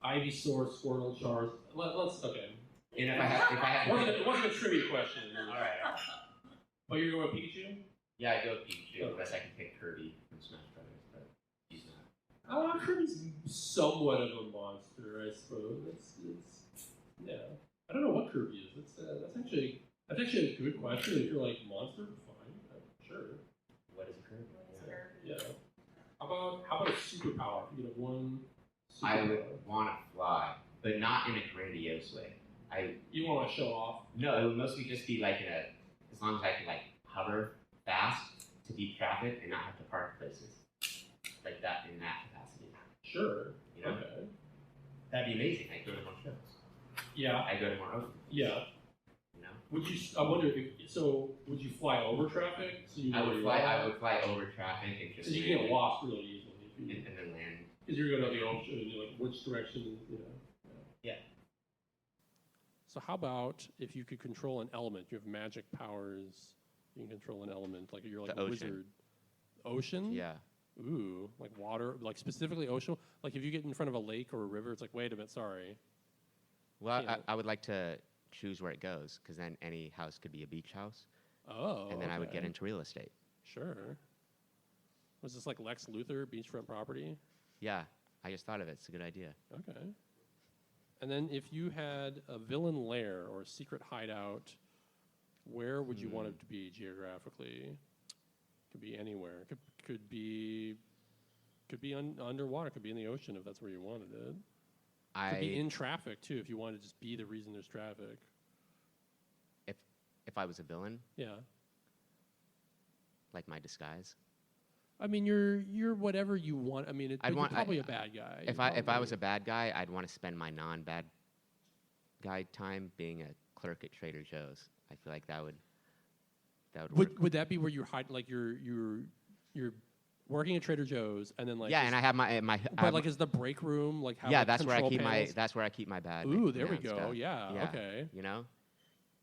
Ivysaur, Squirtle, Charizard. Let's okay. And if I had, It wasn't a trivia question. all right. But you're going with Pikachu? Yeah, I go with Pikachu, unless I can pick Kirby from Smash Brothers, but he's not. Kirby's somewhat of a monster, I suppose. It's yeah. I don't know what Kirby is. That's actually a good question. If you're like monster, fine, sure. What is Kirby? Yeah. How about a superpower? If you could have one superpower. I would want to fly, but not in a grandiose way. You want to show off? No, it would mostly just be like as long as I can like hover fast to beat traffic and not have to park places. Like that in that capacity. Sure. You know? Okay. That'd be amazing. I'd go to more shows. Yeah. I'd go to more openings. Yeah. You know? Would you? I wonder if so. Would you fly over traffic? So you know I where would you fly. are? I would fly over traffic and just Because you get lost really easily. and then land. Because you're going to the ocean, and you're like, which direction? You know. Yeah. So how about if you could control an element? You have magic powers. You can control an element, like you're like The a ocean. wizard. Ocean? Yeah. Ooh, like water, like specifically ocean. Like if you get in front of a lake or a river, it's like, wait a minute, sorry. Well, Yeah. I would like to choose where it goes, because then any house could be a beach house, Oh. and then I would get okay. into real estate. Sure. Was this like Lex Luthor, beachfront property? Yeah, I just thought of it. It's a good idea. Okay. And then if you had a villain lair or a secret hideout, where would you want it to be geographically? Could be anywhere. Could be underwater. Could be in the ocean if that's where you wanted it. Could be in traffic too if you wanted to just be the reason there's traffic. If I was a villain, Yeah. like my disguise. I mean, you're whatever you want. I mean, I'd you're want- probably a bad guy. If I was a bad guy, I'd want to spend my non-bad guy time being a clerk at Trader Joe's. I feel like that would work. would that be where you hide? Like you're working at Trader Joe's and then like Yeah, and I have my but like is the break room like have yeah, like, that's where I control keep panels? that's where I keep my bad. Ooh, there we man go. stuff. Yeah, okay. You know,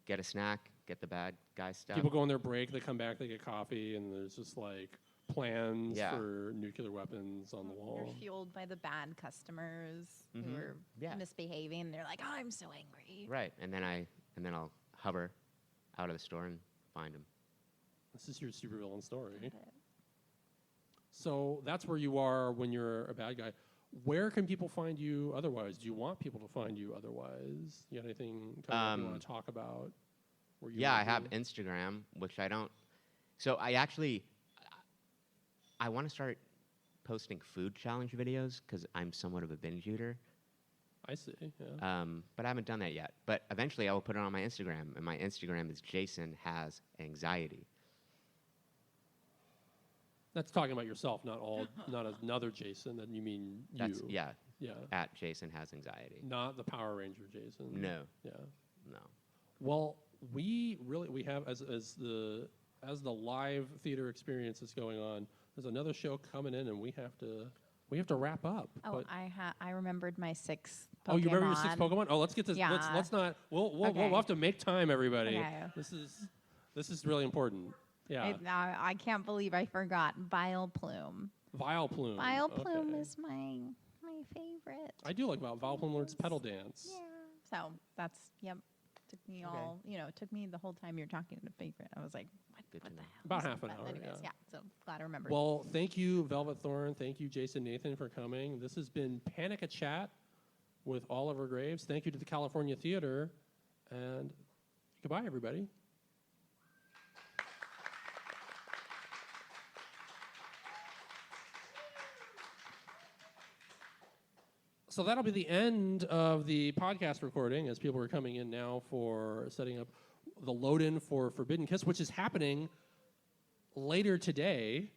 get a snack, get the bad guy stuff. People go on their break, they come back, they get coffee, and there's just like plans Yeah. for nuclear weapons on the You're wall. fueled by the bad customers who Mhm. are Yeah. misbehaving. They're like, oh, I'm so angry. Right, and then I'll hover out of the store and find him. This is your supervillain story. Got it. So that's where you are when you're a bad guy. Where can people find you otherwise? Do you want people to find you otherwise? You got anything coming up you want to talk about? Where you Yeah, I wanna have be? Instagram, which I don't. So I want to start posting food challenge videos because I'm somewhat of a binge eater. I see. Yeah. But I haven't done that yet. But eventually I will put it on my Instagram, and my Instagram is Jason Has Anxiety. That's talking about yourself, not another Jason. That you mean you. That's yeah, Yeah. at Jason Has Anxiety. Not the Power Ranger Jason. No, Yeah. no. Well, we have as the live theater experience is going on, there's another show coming in, and we have to wrap up. Oh, But- I remembered my 6 Pokemon. Oh, you remember your 6 Pokemon? Oh, let's get this. Yeah. Let's not. We'll Okay. have to make time, everybody. Okay. This is really important. Yeah. I can't believe I forgot Vileplume. Vileplume. Vileplume Okay. is my favorite. I do like Vileplume learns pedal dance. Yeah. So that's Took me Okay. all, it took me the whole time you're talking to favorite. I was like, Good what to the know. hell? About is half that? an But hour, anyways, yeah. so glad I remembered. Well, thank you, Velvet Thorn. Thank you, Jason Nathan, for coming. This has been Panic a Chat with Oliver Graves. Thank you to the California Theater, and goodbye, everybody. So that'll be the end of the podcast recording as people are coming in now for setting up the load-in for Forbidden Kiss, which is happening later today.